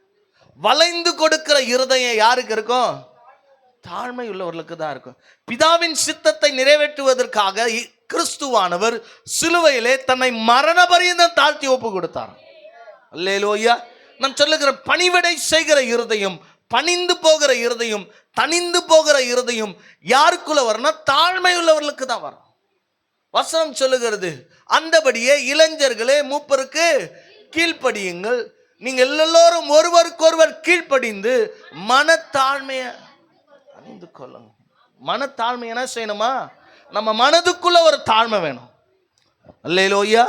வளைந்து கொடுக்கிற இருதயம் யாருக்கு இருக்கும்? தாழ்மை உள்ளவர்களுக்கு தான் இருக்கும். பிதாவின் சித்தத்தை நிறைவேற்றுவதற்காக கிறிஸ்துவானவர் சிலுவையிலே தன்னை மரண பரியந்தம் தாழ்த்தி ஒப்பு கொடுத்தார். அல்லேலூயா. நான் சொல்லுகிற பணிவிடை செய்கிற இருதயம், பணிந்து போகிற இருதயம், தனிந்து போகிற இருதயம் யாருக்குள்ள வரணும்? தாழ்மை உள்ளவர்களுக்கு தான் வரும். வசனம் சொல்லுகிறது, அந்தபடியே இளைஞர்களே மூப்பருக்கு கீழ்ப்படியுங்கள், நீங்கள் எல்லோரும் ஒருவருக்கொருவர் கீழ்ப்படிந்து மனத்தாழ்மையை அணிந்து கொள்ளுங்க. மனத்தாழ்மை என்ன செய்யணுமா? நம்ம மனதுக்குள்ள ஒரு தாழ்மை வேணும். அல்லேலூயா.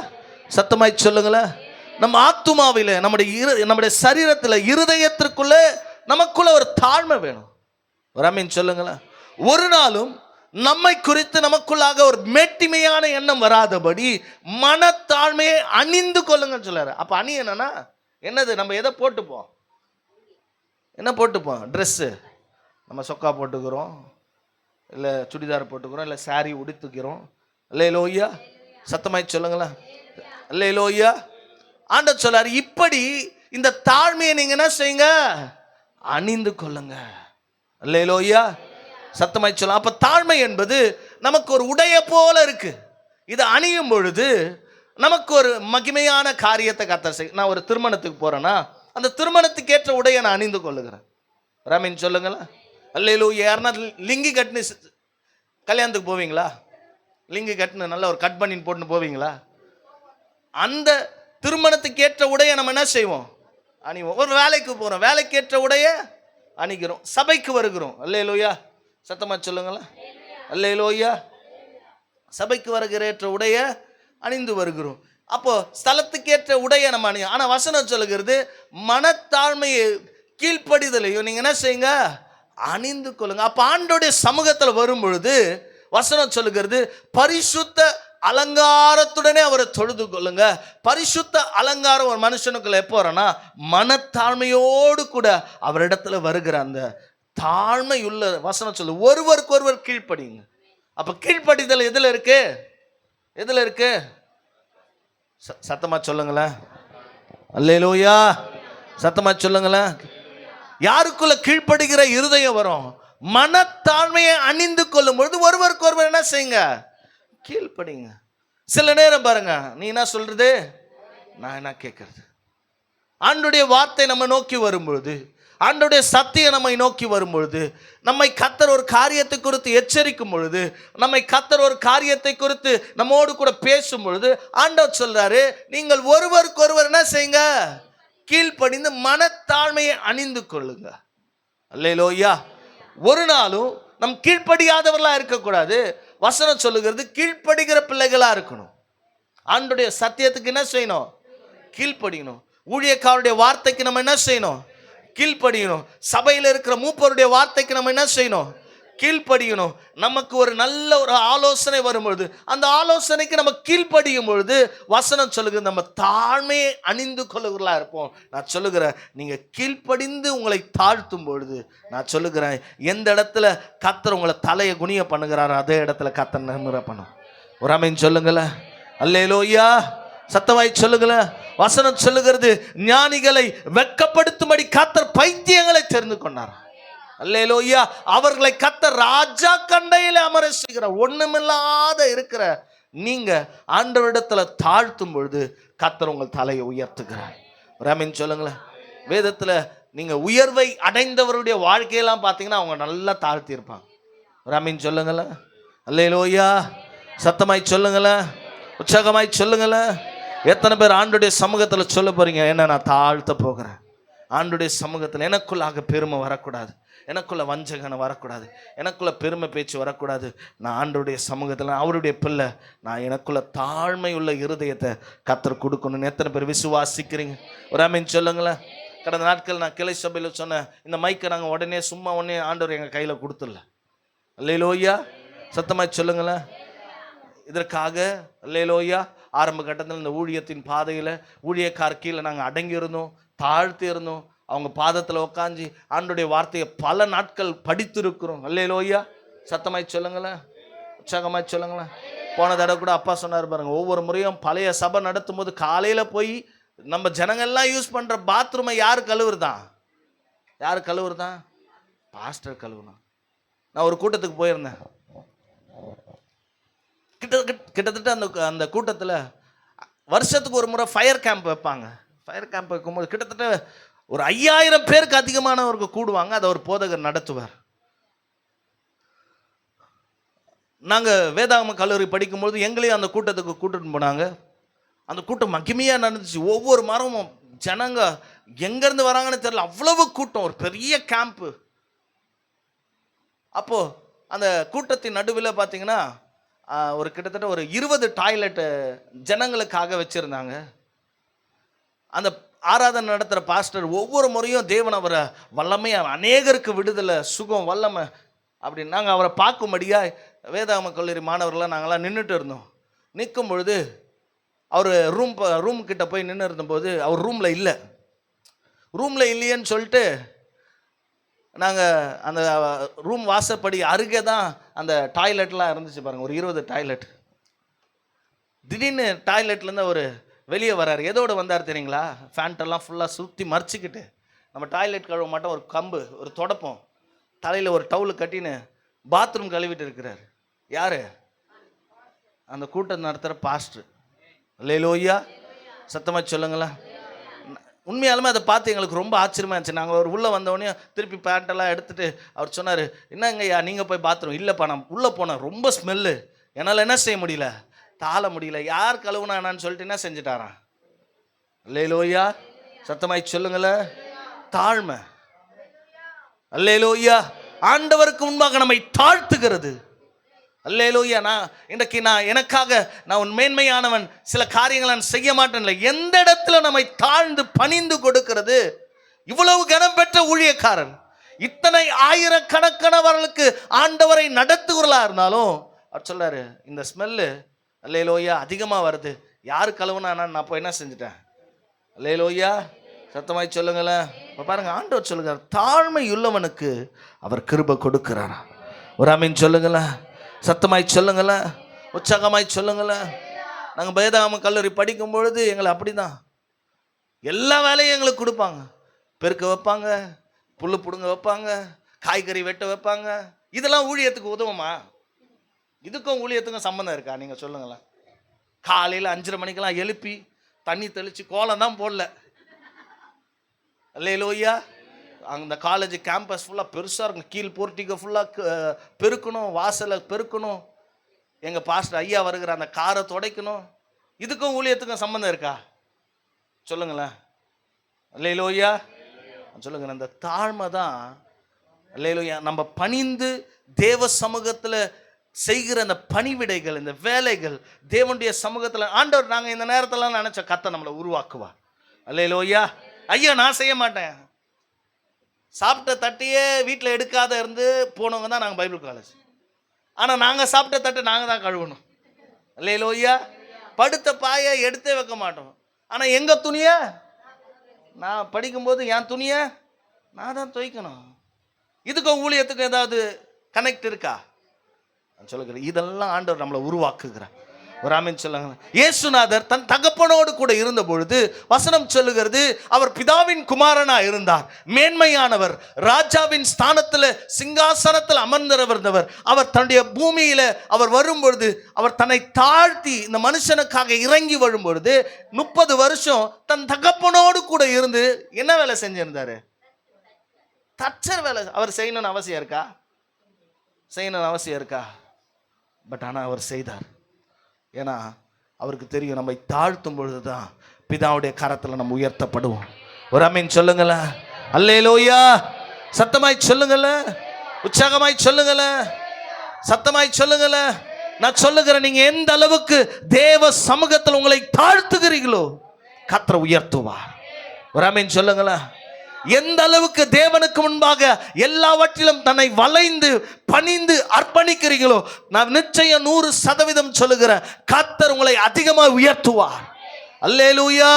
சத்தமாய் சொல்லுங்களேன். நம்ம ஆத்துமாவில, நம்முடைய சரீரத்தில், இருதயத்திற்குள்ள நமக்குள்ள ஒரு தாழ்மை வேணும். ஒரு ஆமீன் சொல்லுங்களேன். ஒரு நாளும் நம்மை குறித்து நமக்குள்ளாக ஒரு மேட்டிமையான எண்ணம் வராதபடி மனத்தாழ்மையை அணிந்து கொள்ளுங்கன்னு சொல்றாரு. அப்ப அணி என்னன்னா என்னது? நம்ம எதை போட்டுப்போம்? என்ன போட்டுப்போம்? ட்ரெஸ்ஸு. நம்ம சொக்கா போட்டுக்கிறோம், இல்லை சுடிதார் போட்டுக்கிறோம், இல்லை சாரி உடுத்துக்கிறோம். அல்லேலூயா. சத்தமாய் சொல்லுங்களேன். அல்லேலூயா. ஆண்டவர் சொல்றாரு, இப்படி இந்த தாழ்மையை நீங்க என்ன செய்யுங்க, அணிந்து கொள்ளுங்க. அல்லேலூயா, சத்தமாய் சொல்ல. அப்ப தாழ்மை என்பது நமக்கு ஒரு உடைய போல இருக்கு. இதை அணியும் பொழுது நமக்கு ஒரு மகிமையான காரியத்தை கர்த்தர் செய்ய. நான் ஒரு திருமணத்துக்கு போறேன்னா அந்த திருமணத்துக்கு ஏற்ற உடையை நான் அணிந்து கொள்ளுகிறேன். ராமின் சொல்லுங்களேன். அல்லேலூயா. யாருன்னா லிங்கி கட்டுன்னு கல்யாணத்துக்கு போவீங்களா? லிங்கி கட்டுன்னு நல்ல ஒரு கட் பண்ணின்னு போட்டுன்னு போவீங்களா? அந்த திருமணத்துக்கு ஏற்ற உடையை நம்ம என்ன செய்வோம், அணிவோம். ஒரு வேலைக்கு போகிறோம், வேலைக்கு ஏற்ற உடையை அணிக்கிறோம். சபைக்கு வருகிறோம். அல்லேலூயா, சத்தமா சொல்லுங்களேன். அல்லேலூயா. சபைக்கு வருகிற ஏற்ற உடையை அணிந்து வருகிறோம். அப்போ ஸ்தலத்துக்கு ஏற்ற உடையை நம்ம அணி. ஆனால் வசனம் சொல்லுகிறது மனத்தாழ்மையை கீழ்ப்படிதலையும் நீங்க என்ன செய்யுங்க, அணிந்து கொள்ளுங்க. அப்ப ஆண்டோடைய சமூகத்தில் வரும் பொழுது வசனம் சொல்லுகிறது பரிசுத்த அலங்காரத்துடனே அவரை தொழுது கொள்ளுங்க. பரிசுத்த அலங்காரம் ஒரு மனுஷனுக்குள்ள எப்போ வரனா, மனத்தாழ்மையோடு கூட அவரிடத்துல வருகிற அந்த தாழ்மை உள்ள. வசனம் சொல்லு ஒருவருக்கு ஒருவர் கீழ்ப்படிங்க. அப்ப கீழ்ப்படிதல் எதுல இருக்கு, எதுல இருக்கு? சத்தமா சொல்லுங்களேன். அல்லேலூயா, சத்தமா சொல்லுங்களேன். யாருக்குள்ள கீழ்ப்படுகிற இருதயம் வரும், மனத்தாழ்மையை அணிந்து கொள்ளும் பொழுது ஒருவருக்கு ஒருவர் என்ன செய்யுங்க, கீழ்ப்படிங்க. சில நேரம் பாருங்க, நீ என்ன சொல்றது, நான் என்ன கேட்கறது. ஆண்டோடைய வார்த்தை நம்ம நோக்கி வரும்பொழுது, ஆண்டோடைய சத்தியம் நம்மை நோக்கி வரும்பொழுது, நம்மை கர்த்தர் ஒரு காரியத்தை குறித்து எச்சரிக்கும் பொழுது, நம்மை கர்த்தர் ஒரு காரியத்தை குறித்து நம்மோடு கூட பேசும் பொழுது ஆண்டவர் சொல்றாரு, நீங்கள் ஒருவருக்கு ஒருவர் என்ன செய்யுங்க, கீழ்ப்படிந்து மனத்தாழ்மையை அணிந்து கொள்ளுங்க. அல்லேலூயா. ஒரு நாளும் நம் கீழ்ப்படியாதவர்களா இருக்கக்கூடாது. வசனம் சொல்லுகிறது கீழ்ப்படுகிற பிள்ளைகளா இருக்கணும். ஆண்டோடைய சத்தியத்துக்கு என்ன செய்யணும், கீழ்ப்படியணும். ஊழியக்காரருடைய வார்த்தைக்கு நம்ம என்ன செய்யணும், கீழ்ப்படியணும். சபையில் இருக்கிற மூப்பருடைய வார்த்தைக்கு நம்ம என்ன செய்யணும், கீழ்ப்படியணும். நமக்கு ஒரு நல்ல ஒரு ஆலோசனை வரும்பொழுது அந்த ஆலோசனைக்கு நம்ம கீழ்ப்படியும் பொழுது வசனம் சொல்லுகிறது நம்ம தாழ்மையை அணிந்து கொள்ளுகிறா இருப்போம். நான் சொல்லுகிறேன், நீங்க கீழ்ப்படிந்து உங்களை தாழ்த்தும் பொழுது நான் சொல்லுகிறேன், எந்த இடத்துல கர்த்தர் உங்களை தலையை குனிய பண்ணுகிறாரோ அதே இடத்துல கர்த்தர் நிமிர பண்ணும். ஒரு ஆமென் சொல்லுங்களேன். அல்லேலூயா, சத்தமாய் சொல்லுங்களேன். வசனம் சொல்லுகிறது ஞானிகளை வெட்கப்படுத்தும்படி கர்த்தர் பைத்தியங்களை தெரிந்து கொண்டார். அல்லேலூயா. அவர்களை கர்த்தர் ராஜா கண்டையில் அமர செய்கிறார். ஒண்ணுமில்லாத இருக்கிற நீங்க ஆண்டவரிடத்துல தாழ்த்தும் பொழுது கர்த்தர் உங்கள் தலையை உயர்த்துகிறார். ராமின் சொல்லுங்களேன். வேதத்துல நீங்க உயர்வை அடைந்தவருடைய வாழ்க்கையெல்லாம் பார்த்தீங்கன்னா அவங்க நல்லா தாழ்த்தி இருப்பாங்க. ராமின் சொல்லுங்களேன். அல்லேலூயா, சத்தமாய் சொல்லுங்களேன், உற்சாகமாய் சொல்லுங்களேன். எத்தனை பேர் ஆண்டுடைய சமூகத்தில் சொல்ல போறீங்க, என்ன நான் தாழ்த்த போகிறேன். ஆண்டுடைய சமூகத்தில் எனக்குள்ளாக பெருமை வரக்கூடாது, எனக்குள்ள வஞ்சகனை வரக்கூடாது, எனக்குள்ள பெருமை பேச்சு வரக்கூடாது. நான் ஆண்டோடைய சமூகத்தில் அவருடைய பிள்ளை, நான் எனக்குள்ள தாழ்மை உள்ள இருதயத்தை கர்த்தர் கொடுக்கணும்னு எத்தனை பேர் விசுவாசிக்கிறீங்க? ஒரு ஆமென் சொல்லுங்களேன். கடந்த நாட்கள் நான் கிளை சபையில் சொன்னேன், இந்த மைக்கை நாங்கள் உடனே சும்மா உடனே ஆண்டவர் எங்கள் கையில் கொடுத்துடல. அல்லேலூயா, சத்தமாய் சொல்லுங்களேன். இதற்காக அல்லேலூயா ஆரம்ப கட்டத்தில் இந்த ஊழியத்தின் பாதையில் ஊழியக்கார கீழே நாங்கள் அடங்கியிருந்தோம், தாழ்த்தி இருந்தோம். அவங்க பாதத்தில் உட்காந்து ஆண்டோடைய வார்த்தையை பல நாட்கள் படித்திருக்கிறோம். அல்லேலூயா, சத்தமாய் சொல்லுங்களேன், உற்சாகமாய் சொல்லுங்களேன். போன தடவை கூட அப்பா சொன்னார் பாருங்க, ஒவ்வொரு முறையும் பழைய சபை நடத்தும் போது காலையில் போய் நம்ம ஜனங்கள்லாம் யூஸ் பண்ணுற பாத்ரூமை யார் கழுவுறதான், யார் கழுவுறதான், பாஸ்டர் கழுவுனா. நான் ஒரு கூட்டத்துக்கு போயிருந்தேன். கிட்டத்தட்ட அந்த கூட்டத்தில் வருஷத்துக்கு ஒரு முறை ஃபயர் கேம்ப் வைப்பாங்க. ஃபயர் கேம்ப் வைக்கும்போது கிட்டத்தட்ட ஒரு 5000 பேருக்கு அதிகமானவர்கள் கூடுவாங்க. அதை ஒரு போதகர் நடத்துவார். நாங்கள் வேதாகம கல்லூரி படிக்கும்போது எங்களையும் அந்த கூட்டத்துக்கு கூட்டிட்டு போனாங்க. அந்த கூட்டம் மகிமையாக நடந்துச்சு. ஒவ்வொரு மரமும் ஜனங்க எங்கேருந்து வராங்கன்னு தெரியல, அவ்வளவு கூட்டம், ஒரு பெரிய கேம்ப்பு. அப்போது அந்த கூட்டத்தின் நடுவில் பார்த்தீங்கன்னா ஒரு கிட்டத்தட்ட ஒரு 20 டாய்லெட்டு ஜனங்களுக்காக வச்சுருந்தாங்க. அந்த ஆராதனை நடத்துகிற பாஸ்டர் ஒவ்வொரு முறையும் தேவன் அவரை வல்லமையாக அநேகருக்கு விடுதலை சுகம் வல்லமை அப்படின்னு நாங்கள் அவரை பார்க்கும்படியாக வேதாகம கல்லூரி மாணவர்களாக நாங்களாம் நின்றுட்டு இருந்தோம். நிற்கும் பொழுது அவர் ரூம் கிட்ட போய் நின்று இருந்தபோது அவர் ரூமில் இல்லையேன்னு சொல்லிட்டு நாங்கள் அந்த ரூம் வாசப்படி அருகே தான் அந்த டாய்லெட்லாம் இருந்துச்சு பாருங்கள், ஒரு 20 டாய்லெட். திடீர்னு டாய்லெட்லேருந்து ஒரு வெளியே வராரு. எதோடு வந்தார் தெரியுங்களா? ஃபேண்ட்டெல்லாம் ஃபுல்லாக சுற்றி மறைச்சிக்கிட்டு, நம்ம டாய்லெட் கழுவ மாட்டோம், ஒரு கம்பு, ஒரு தொடப்பம், தலையில் ஒரு டவுலு கட்டின்னு பாத்ரூம் கழுவிட்டு இருக்கிறார். யார்? அந்த கூட்டம் நடத்துகிற பாஸ்டர். அல்லேலூயா, சத்தமாக சொல்லுங்களேன். உண்மையாலுமே அதை பார்த்து எங்களுக்கு ரொம்ப ஆச்சரியமாக இருந்துச்சு. நாங்கள் ஒரு உள்ளே வந்தோடனே திருப்பி பேண்ட்டெல்லாம் எடுத்துகிட்டு அவர் சொன்னார், என்னங்கய்யா நீங்கள் போய் பாத்ரூம்? இல்லைப்பா நான் உள்ளே போனேன், ரொம்ப ஸ்மெல்லு, என்னால் என்ன செய்ய முடியல, தாழ முடியல. யார் கழுவுனான்னு சொல்லிட்டு என்ன செஞ்சுட்டாரான்? அல்லேலூயா, சத்தமாய் சொல்லுங்களேன். தாழ்மை. அல்லேலூயா, ஆண்டவருக்கு முன்பாக நம்மை தாழ்த்துகிறது. அல்லேலூயா. இன்றைக்கு எனக்காக நான் உன் மேன்மையானவன், சில காரியங்களை நான் செய்ய மாட்டேன் இல்லை, எந்த இடத்துல நம்மை தாழ்ந்து பணிந்து கொடுக்கிறது. இவ்வளவு கனம் பெற்ற ஊழியக்காரன், இத்தனை ஆயிரக்கணக்கானவர்களுக்கு ஆண்டவரை நடத்துகிறா இருந்தாலும் அவர் சொல்றாரு, இந்த ஸ்மெல்லு அல்லேலூயா அதிகமாக வருது, யாரு கழுவுனா நான் போய் என்ன செஞ்சுட்டேன்? அல்லேலூயா, சத்தமாய் சொல்லுங்களேன். இப்போ பாருங்க, ஆண்டவர் சொல்லுகிறார், தாழ்மை உள்ளவனுக்கு அவர் கிருபை கொடுக்கிறாரா. ஒரு ஆமீன் சொல்லுங்களேன், சத்தமாய் சொல்லுங்களேன், உற்சாகமாய் சொல்லுங்களேன். நாங்கள் வேதாகம கல்லூரி படிக்கும் பொழுது எங்களை அப்படி தான் எல்லா வேலையும் எங்களுக்கு கொடுப்பாங்க. பெருக்க வைப்பாங்க, புல்லு பிடுங்க வைப்பாங்க, காய்கறி வெட்ட வைப்பாங்க. இதெல்லாம் ஊழியத்துக்கு உதவுமா? இதுக்கும் ஊழியத்துக்கும் சம்மந்தம் இருக்கா? நீங்கள் சொல்லுங்களேன். காலையில் 5:30 மணிக்கெல்லாம் எழுப்பி தண்ணி தெளித்து கோலம் தான் போடல. அல்லேலூயா. அந்த காலேஜ் கேம்பஸ் ஃபுல்லாக பெருசாக இருக்கும், கீழ் போர்ட்டிக்கை ஃபுல்லாக பெருக்கணும், வாசலை பெருக்கணும், எங்கள் பாஸ்டர் ஐயா வருகிற அந்த காரை துடைக்கணும். இதுக்கும் ஊழியத்துக்கும் சம்மந்தம் இருக்கா? சொல்லுங்களேன். அல்லேலூயா, சொல்லுங்க. அந்த தாழ்மை தான் அல்லேலூயா நம்ம பணிந்து தேவ சமூகத்தில் செய்கிற அந்த பணிவிடைகள், இந்த வேலைகள், தேவனுடைய சமூகத்தில் ஆண்டவர் நாங்கள் இந்த நேரத்தில் நினச்ச கத்தை நம்மளை உருவாக்குவார். அல்லேலூயா. ஐயா நான் செய்ய மாட்டேன், சாப்பிட்ட தட்டையே வீட்டில் எடுக்காத இருந்து போனவங்க தான் நாங்கள் பைபிள் காலேஜ். ஆனால் நாங்கள் சாப்பிட்ட தட்டை நாங்கள் தான் கழுவணும். அல்லேலூயா. படுத்த பாயை எடுத்தே வைக்க மாட்டோம். ஆனால் எங்கள் துணியை நான் படிக்கும்போது என் துணியை நான் தான் துவைக்கணும். இதுக்கும் ஊழியத்துக்கும் ஏதாவது கனெக்ட் இருக்கா? சொல்லுகிறேன், இதெல்லாம் ஆண்டவர் நம்மளை உருவாக்குகிறார். ஒரு ஆமென் சொல்லுங்க. இயேசுநாதர் தன் தகப்பனோடு கூட இருந்த பொழுது வசனம் சொல்லுகிறது, அவர் பிதாவின் குமாரனா இருந்தார், மேன்மையானவர், ராஜாவின் ஸ்தானத்தில் சிங்காசனத்தில் அமர்ந்திருந்தவர். அவர் தன்னுடைய பூமியில அவர் வரும்பொழுது அவர் தன்னை தாழ்த்தி இந்த மனுஷனுக்காக இறங்கி வரும்பொழுது 30 வருஷம் தன் தகப்பனோடு கூட இருந்து என்ன வேலை செஞ்சிருந்தாரு? தச்சர் வேலை. அவர் செய்யணும்னு அவசியம் இருக்கா? செய்யணும்னு அவசியம் இருக்கா? பட் ஆனால் அவர் செய்தார். ஏன்னா அவருக்கு தெரியும், நம்மை தாழ்த்தும் பொழுதுதான் பிதாவுடைய கரத்தில் நம்ம உயர்த்தப்படுவோம். ஒரு ஆமென் சொல்லுங்களேன். அல்லேலூயா, சத்தமாய் சொல்லுங்களேன், உற்சாகமாய் சொல்லுங்களேன், சத்தமாய் சொல்லுங்களேன். நான் சொல்லுகிறேன், நீங்க எந்த அளவுக்கு தேவ சமூகத்தில் உங்களை தாழ்த்துகிறீர்களோ கர்த்தர் உயர்த்துவார். ஒரு ஆமென் சொல்லுங்களேன். எந்த அளவுக்கு தேவனுக்கு முன்பாக எல்லாவற்றிலும் தன்னை வளைந்து பணிந்து அர்ப்பணிக்கிறீங்களோ நான் நிச்சயம் 100% சொல்லுகிறேன், கர்த்தர் உங்களை அதிகமாக உயர்த்துவார். அல்லேலூயா,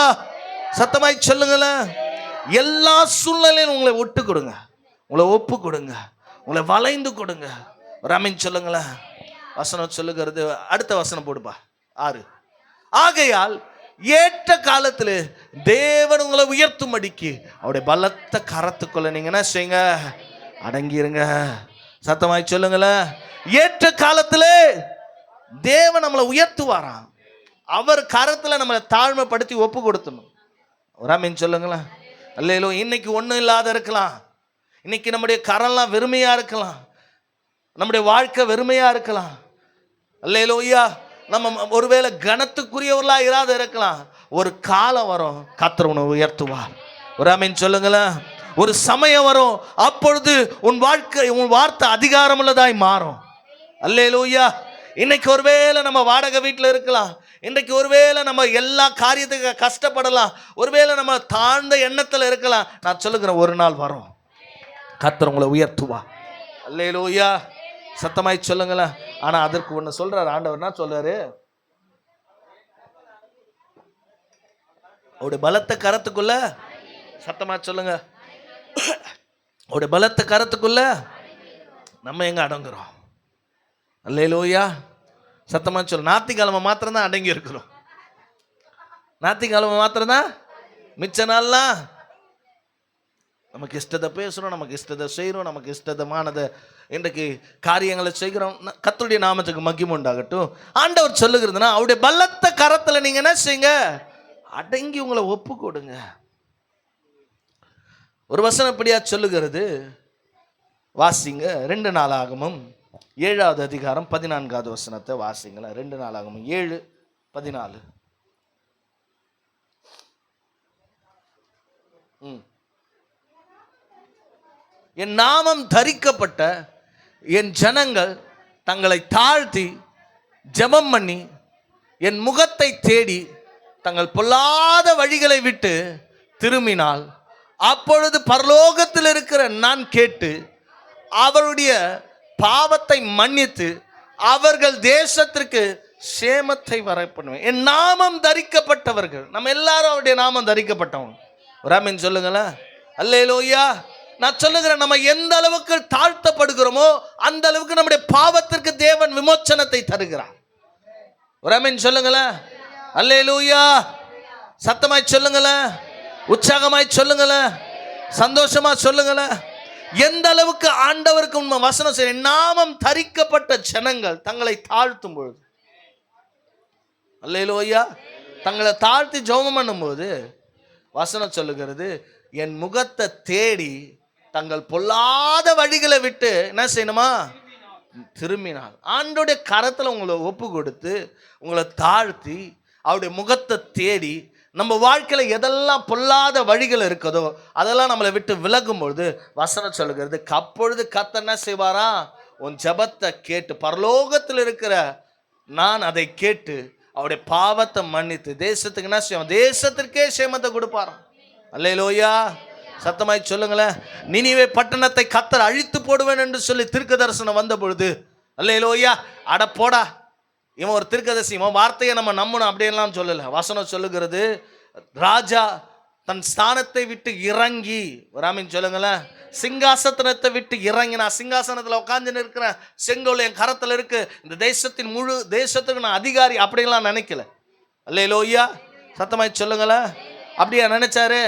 சத்தமாய் சொல்லுங்களேன். எல்லா சூழ்நிலையிலும் உங்களை ஒட்டு கொடுங்க, உங்களை ஒப்பு கொடுங்க, உங்களை வளைந்து கொடுங்க. ஒரு ஆமென் சொல்லுங்களேன். வசனம் சொல்லுகிறது, அடுத்த வசனம் போடுப்பா 6. ஆகையால் ஏற்ற காலத்தில் தேவன் உங்களை உயர்த்தும்படிக்கு அவருடைய பலத்த கரத்துக்குள்ள நீங்க என்ன செய்யுங்க? அடங்கிருங்க. சத்தமாய் சொல்லுங்களேன். ஏற்ற காலத்தில் தேவன் நம்மளை உயர்த்துவாராம். அவர் கரத்தில் நம்மளை தாழ்மைப்படுத்தி ஒப்பு கொடுத்தணும். ஒரு ஆமென் சொல்லுங்களேன். அல்லேலோ. இன்னைக்கு ஒன்றும் இல்லாத இருக்கலாம், இன்னைக்கு நம்முடைய கரம்லாம் வெறுமையா இருக்கலாம், நம்முடைய வாழ்க்கை வெறுமையா இருக்கலாம். அல்லேலூயா. நம்ம ஒருவேளை கனத்துக்குரியவர்களா இராத இருக்கலாம். ஒரு காலம் வரும், கர்த்தர் உன்னை உயர்த்துவார். ஒரு ஆமென் சொல்லுங்களேன். ஒரு சமயம் வரும், அப்பொழுது உன் வாழ்க்கை, உன் வார்த்தை அதிகாரம் உள்ளதாய் மாறும். அல்லேலூயா. இன்னைக்கு ஒருவேளை நம்ம வாடகை வீட்டில் இருக்கலாம், இன்றைக்கு ஒருவேளை நம்ம எல்லா காரியத்துக்கு கஷ்டப்படலாம், ஒருவேளை நம்ம தாழ்ந்த எண்ணத்தில் இருக்கலாம். நான் சொல்லுகிறேன், ஒரு நாள் வரும், கர்த்தர் உங்களை உயர்த்துவார். அல்லேலூயா, சத்தமாய் சொல்லுங்களேன். ஆனா அதற்கு ஒண்ணு சொல்றாரு ஆண்டவர். என்ன சொல்றாரு? அவருடைய பலத்த கரத்துக்குள்ள, சத்தமா சொல்லுங்க, அவருடைய பலத்த கரத்துக்குள்ள நம்ம எங்க அடங்குறோம்? அல்லேலூயா, சத்தமா சொல்லு. ஞாயிற்றுக்கிழமை மாத்திரம் தான் அடங்கி இருக்கிறோம். ஞாயிற்றுக்கிழமை மாத்திரம்தான், மிச்ச நாள்லாம் நமக்கு இஷ்டத்தை பேசுகிறோம், நமக்கு இஷ்டத்தை செய்கிறோம், நமக்கு இஷ்டமானதை இன்றைக்கு காரியங்களை செய்கிறோம். கர்த்தருடைய நாமத்துக்கு மகிமை உண்டாகட்டும். ஆண்டவர் சொல்லுகிறதுனா அவருடைய பலத்த கரத்தில் நீங்கள் என்ன செய்யுங்க, அடங்கி உங்களை ஒப்பு கொடுங்க. ஒரு வசனம் எப்படியா சொல்லுகிறது, வாசிங்க. 2 நாளாகமும் 7வது அதிகாரம் 14வது வசனத்தை வாசிங்களேன். 2 நாளாகமும் 7:14. என் நாமம் தரிக்கப்பட்ட என் ஜனங்கள் தங்களை தாழ்த்தி ஜெபம் பண்ணி என் முகத்தை தேடி தங்கள் பொல்லாத வழிகளை விட்டு திரும்பினால், அப்பொழுது பரலோகத்தில் இருக்கிற நான் கேட்டு அவருடைய பாவத்தை மன்னித்து அவர்கள் தேசத்திற்கு சேமத்தை வர பண்ணுவேன். என் நாமம் தரிக்கப்பட்டவர்கள், நம்ம எல்லாரும் அவருடைய நாமம் தரிக்கப்பட்டவங்க. ஒரு ஆமென் சொல்லுங்களேன். அல்லேலூயா. நான் சொல்லுகிறேன், நம்ம எந்த அளவுக்கு தாழ்த்தப்படுகிறோமோ அந்த அளவுக்கு நம்முடைய பாவத்திற்கு தேவன் விமோச்சனத்தை தருகிறார். ஒரு ஆமென் சொல்லுங்களேன். அல்லேலூயா. சத்தமாய் சொல்லுங்களேன், உற்சாகமாய் சொல்லுங்களேன், சந்தோஷமா சொல்லுங்களேன். எந்த அளவுக்கு ஆண்டவருக்கு உண்மை வசனம் செய்ய, நாமம் தரிக்கப்பட்ட ஜனங்கள் தங்களை தாழ்த்தும் பொழுது, அல்லேலூயா, தங்களை தாழ்த்தி ஜெபம் பண்ணும்போது வசனம் சொல்லுகிறது, என் முகத்தை தேடி தங்கள் பொல்லாத வழிகளை விட்டு என்ன செய்யணுமா, திரும்பினால். ஆண்டோடைய கரத்தில் உங்களை ஒப்பு கொடுத்து உங்களை தாழ்த்தி அவருடைய முகத்தை தேடி நம்ம வாழ்க்கையில் எதெல்லாம் பொல்லாத வழிகள் இருக்குதோ அதெல்லாம் நம்மளை விட்டு விலகும் பொழுது வசனம் சொல்லுகிறது, அப்பொழுது கர்த்தர் என்ன செய்வாரா, உன் ஜெபத்தை கேட்டு பரலோகத்தில் இருக்கிற நான் அதை கேட்டு அவருடைய பாவத்தை மன்னித்து தேசத்துக்கு என்ன செய்வோம், தேசத்திற்கே சேமத்தை கொடுப்பாராம். அல்லேலூயா. சத்தமாய் சொல்லுங்களேன். நினிவே பட்டணத்தை கர்த்தர் அழித்து போடுவேன் என்று சொல்லி தீர்க்க தரிசனம் வந்த பொழுது, அல்லேலூயா, அட போடா, இவன் ஒரு தீர்க்கதரிசி, இவன் வார்த்தையை நம்ம நம்பணும் அப்படியெல்லாம் சொல்லலை. வசனம் சொல்லுகிறது, ராஜா தன் ஸ்தானத்தை விட்டு இறங்கி, ஒரு ஆமீன் சொல்லுங்களேன், சிங்காசனத்தை விட்டு இறங்கி, நான் சிங்காசனத்தில் உட்காந்து இருக்கிறேன், செங்கோல் என் கரத்தில் இருக்கு, இந்த தேசத்தின் முழு தேசத்துக்கு நான் அதிகாரி அப்படின்லாம் நினைக்கல. அல்லேலூயா. சத்தமாய் சொல்லுங்களேன். அப்படியா நினைச்சாரு?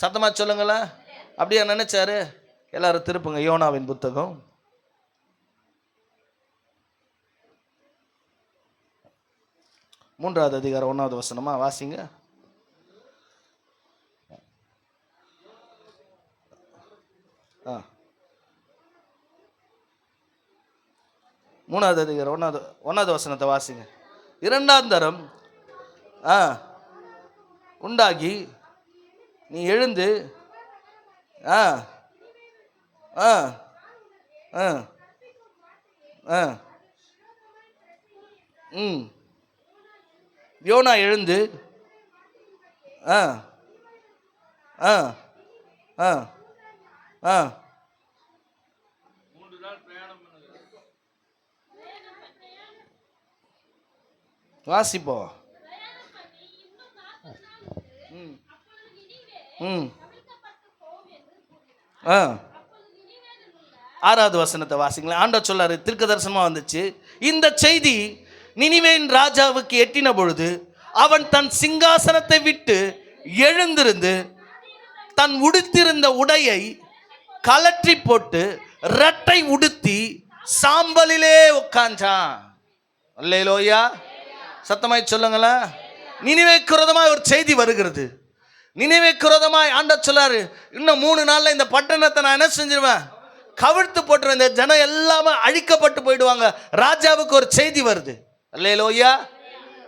சத்தமா சொல்லுங்களேன். அப்படியா நினைச்சாரு? எல்லாரும் திருப்புங்க யோனாவின் புத்தகம் 3வது அதிகாரம் 1வது வசனமா வாசிங்க. மூணாவது அதிகாரம் 1வது வசனத்தை வாசிங்க. 2ஆம் தரம் உண்டாகி நீ எழுந்து யோனா எழுந்து வாசிப்போம். ஆறாவது வசனத்தை வாசிங்களேன். ஆண்டவர் சொல்லாரு, தீர்க்க தரிசனமா வந்துச்சு, இந்த செய்தி நினிவேயின் ராஜாவுக்கு எட்டின பொழுது அவன் தன் சிங்காசனத்தை விட்டு எழுந்திருந்து தன் உடுத்திருந்த உடையை கலற்றி போட்டு இரட்டை உடுத்தி சாம்பலிலே உட்கார்ந்தான். அல்லேலூயா. சத்தமாய் சொல்லுங்களேன். நினிவேக்கு விரோதமாய் ஒரு செய்தி வருகிறது. நினிவேக்கு விரோதமாய் ஆண்டவர் சொல்லாரு, இன்னும் 3 நாள்ல இந்த பட்டணத்தை நான் என்ன செஞ்சிருவேன், கவிழ்த்து போட்டுருவேன், இந்த ஜனம் எல்லாமே அழிக்கப்பட்டு போயிடுவாங்க. ராஜாவுக்கு ஒரு செய்தி வருது. அல்லேலூயா.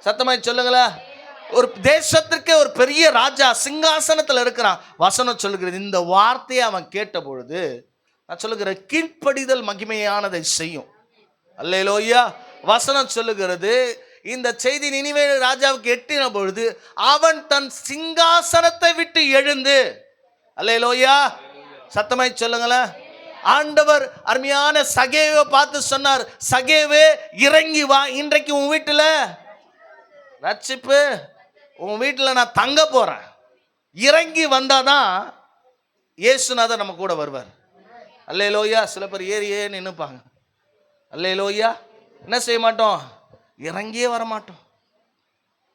சத்தமாய் சொல்லுங்களா. ஒரு தேசத்திற்கே ஒரு பெரிய ராஜா சிங்காசனத்தில் இருக்கிறான். வசனம் சொல்லுகிறது, இந்த வார்த்தையை அவன் கேட்ட பொழுது, நான் சொல்லுகிறேன், கீழ்ப்படிதல் மகிமையானதை செய்யும். அல்லேலூயா. வசனம் சொல்லுகிறது, இந்த செய்தி நினிவே ராஜாவுக்கு எட்டின பொழுது அவன் தன் சிங்காசனத்தை விட்டு எழுந்து, அல்லேலூயா, சத்தமாய் சொல்லுங்களேன், ஆண்டவர் அருமையான சகேவை பார்த்து சொன்னார், சகேவே இறங்கி வா, இன்றைக்கு உன் வீட்டில் ரட்சிப்பு, உன் வீட்டில் நான் தங்க போறேன். இறங்கி வந்தாதான் இயேசுநாதர் நம்ம கூட வருவார். அல்லேலூயா. சில பேர் ஏறியே நின்னுப்பாங்க. அல்லேலூயா. என்ன செய்ய மாட்டோம், இறங்கியே வர மாட்டோம்.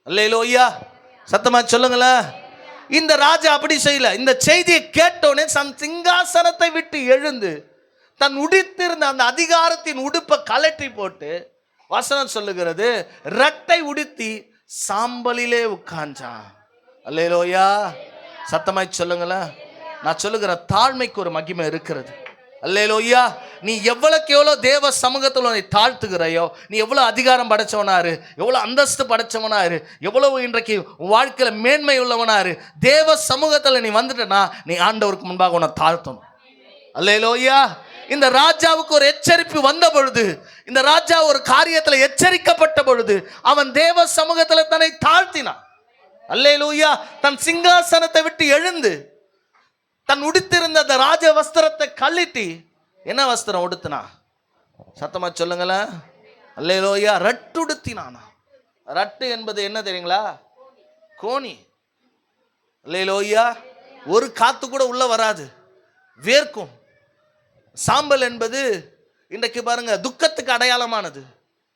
அல்லேலூயா, சத்தமா சொல்லுங்களேன். இந்த ராஜா அப்படி செய்யல. இந்த செய்தியை கேட்டோடனே தன் சிங்காசனத்தை விட்டு எழுந்து தன் உடுத்திருந்த அந்த அதிகாரத்தின் உடுப்பை கலட்டி போட்டு, வசனம் சொல்லுகிறது, ரெட்டை உடுத்தி சாம்பலிலே உட்கார்ந்தான். அல்லேலூயா, சத்தமாய் சொல்லுங்களேன். நான் சொல்லுகிற தாழ்மைக்கு ஒரு மகிமை இருக்கிறது. அல்லேலூயா, நீ எவ்வளவுக்கு எவ்வளோ தேவ சமூகத்தில் உன்னை தாழ்த்துகிறாயோ, நீ எவ்வளோ அதிகாரம் படைச்சவனாரு, எவ்வளோ அந்தஸ்து படைச்சவனாரு, எவ்வளவு இன்றைக்கு வாழ்க்கையில் மேன்மை உள்ளவனாரு, தேவ சமூகத்தில் நீ வந்துட்டனா நீ ஆண்டவருக்கு முன்பாக உன்னை தாழ்த்தணும். அல்லேலூயா. இந்த ராஜாவுக்கு ஒரு எச்சரிப்பு வந்த பொழுது, இந்த ராஜா ஒரு காரியத்தில் எச்சரிக்கப்பட்ட பொழுது அவன் தேவ சமூகத்தில் தன்னை தாழ்த்தினான். அல்லேலூயா. தன் சிங்காசனத்தை விட்டு எழுந்து தன் உடுத்திருந்த அந்த ராஜ வஸ்திரத்தை கழட்டி, என்ன வஸ்திரம் உடுத்தினா? சத்தமா சொல்லுங்களேன். அல்லேலூயா. ரட்டு உடுத்தினானா. ரட்டு என்பது என்ன தெரியுங்களா? கோணி. அல்லேலூயா. ஒரு காத்து கூட உள்ள வராது, வேர்க்கும். சாம்பல் என்பது இன்றைக்கு பாருங்க துக்கத்துக்கு அடையாளமானது.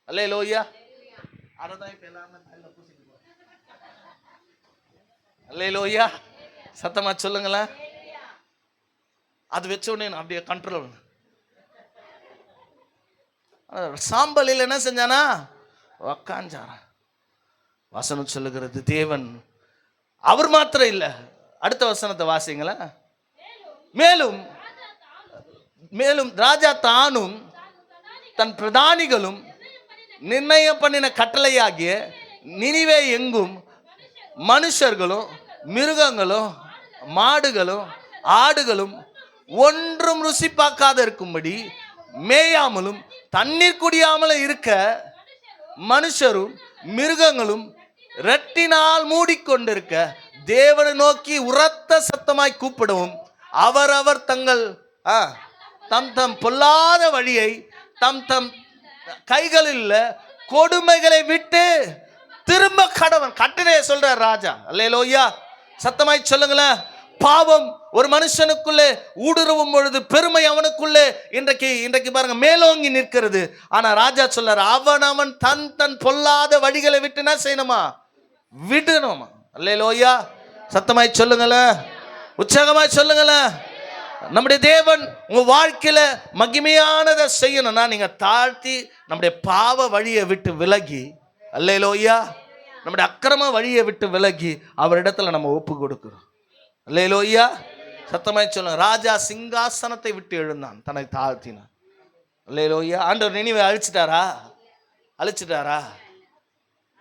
அல்லேலூயா. அல்லேலூயா, சத்தமா சொல்லுங்களேன். அது வச்ச உடனே அப்படியே கண்ட்ரோல். சாம்பலில் என்ன செஞ்சானா? உக்காஞ்சாரா. வசனம் சொல்லுகிறது, தேவன் அவர் மாத்திரம் இல்லை. அடுத்த வசனத்தை வாசிங்களேன். மேலும் மேலும் ராஜா தானும் தன் பிரதானிகளும் நிர்ணயம் பண்ணின கட்டளையாகிய நினிவே எங்கும் மனுஷர்களும் மிருகங்களும் மாடுகளும் ஆடுகளும் ஒன்றும் ருசி பார்க்காத இருக்கும்படி மேயாமலும் தண்ணீர் குடியாமலும் இருக்க மனுஷரும் மிருகங்களும் ரெட்டினால் மூடிக்கொண்டிருக்க தேவனை நோக்கி உரத்த சத்தமாய் கூப்பிடவும் அவரவர் தங்கள் தம் தம் பொல்லாத வழியை தம் தம் கைகளில் கொடுமைகளை விட்டு திரும்ப கடவன். கட்டளையை சொல்ற ராஜா. அல்லேலூயா, சத்தமாய் சொல்லுங்களேன். பாவம் ஒரு மனுஷனுக்குள்ளே ஊடுருவும் பொழுது பெருமை அவனுக்குள்ளே இன்றைக்கு பாருங்க மேலோங்கி நிற்கிறது. ஆனா ராஜா சொல்றார், அவன் தன் தன் பொல்லாத வழிகளை விட்டு என்ன செய்யணுமா? விடணுமா. அல்லேலூயா, சத்தமாய் சொல்லுங்களேன், உற்சாகமாய் சொல்லுங்களேன். நம்முடைய தேவன் உங்க வாழ்க்கையில மகிமையானதை செய்யணும்னா நீங்க தாழ்த்தி நம்முடைய பாவ வழியை விட்டு விலகி, அல்லேலூயா, நம்முடைய அக்கிரம வழியை விட்டு விலகி அவரிடத்துல நம்ம ஒப்பு கொடுக்கிறோம். அல்லேலூயா, சத்தமாய் சொல்லுங்க. ராஜா சிங்காசனத்தை விட்டு எழுந்தான், தன்னை தாழ்த்தினான். அல்லேலூயா. ஆண்டவர் நினிவே அழிச்சிட்டாரா?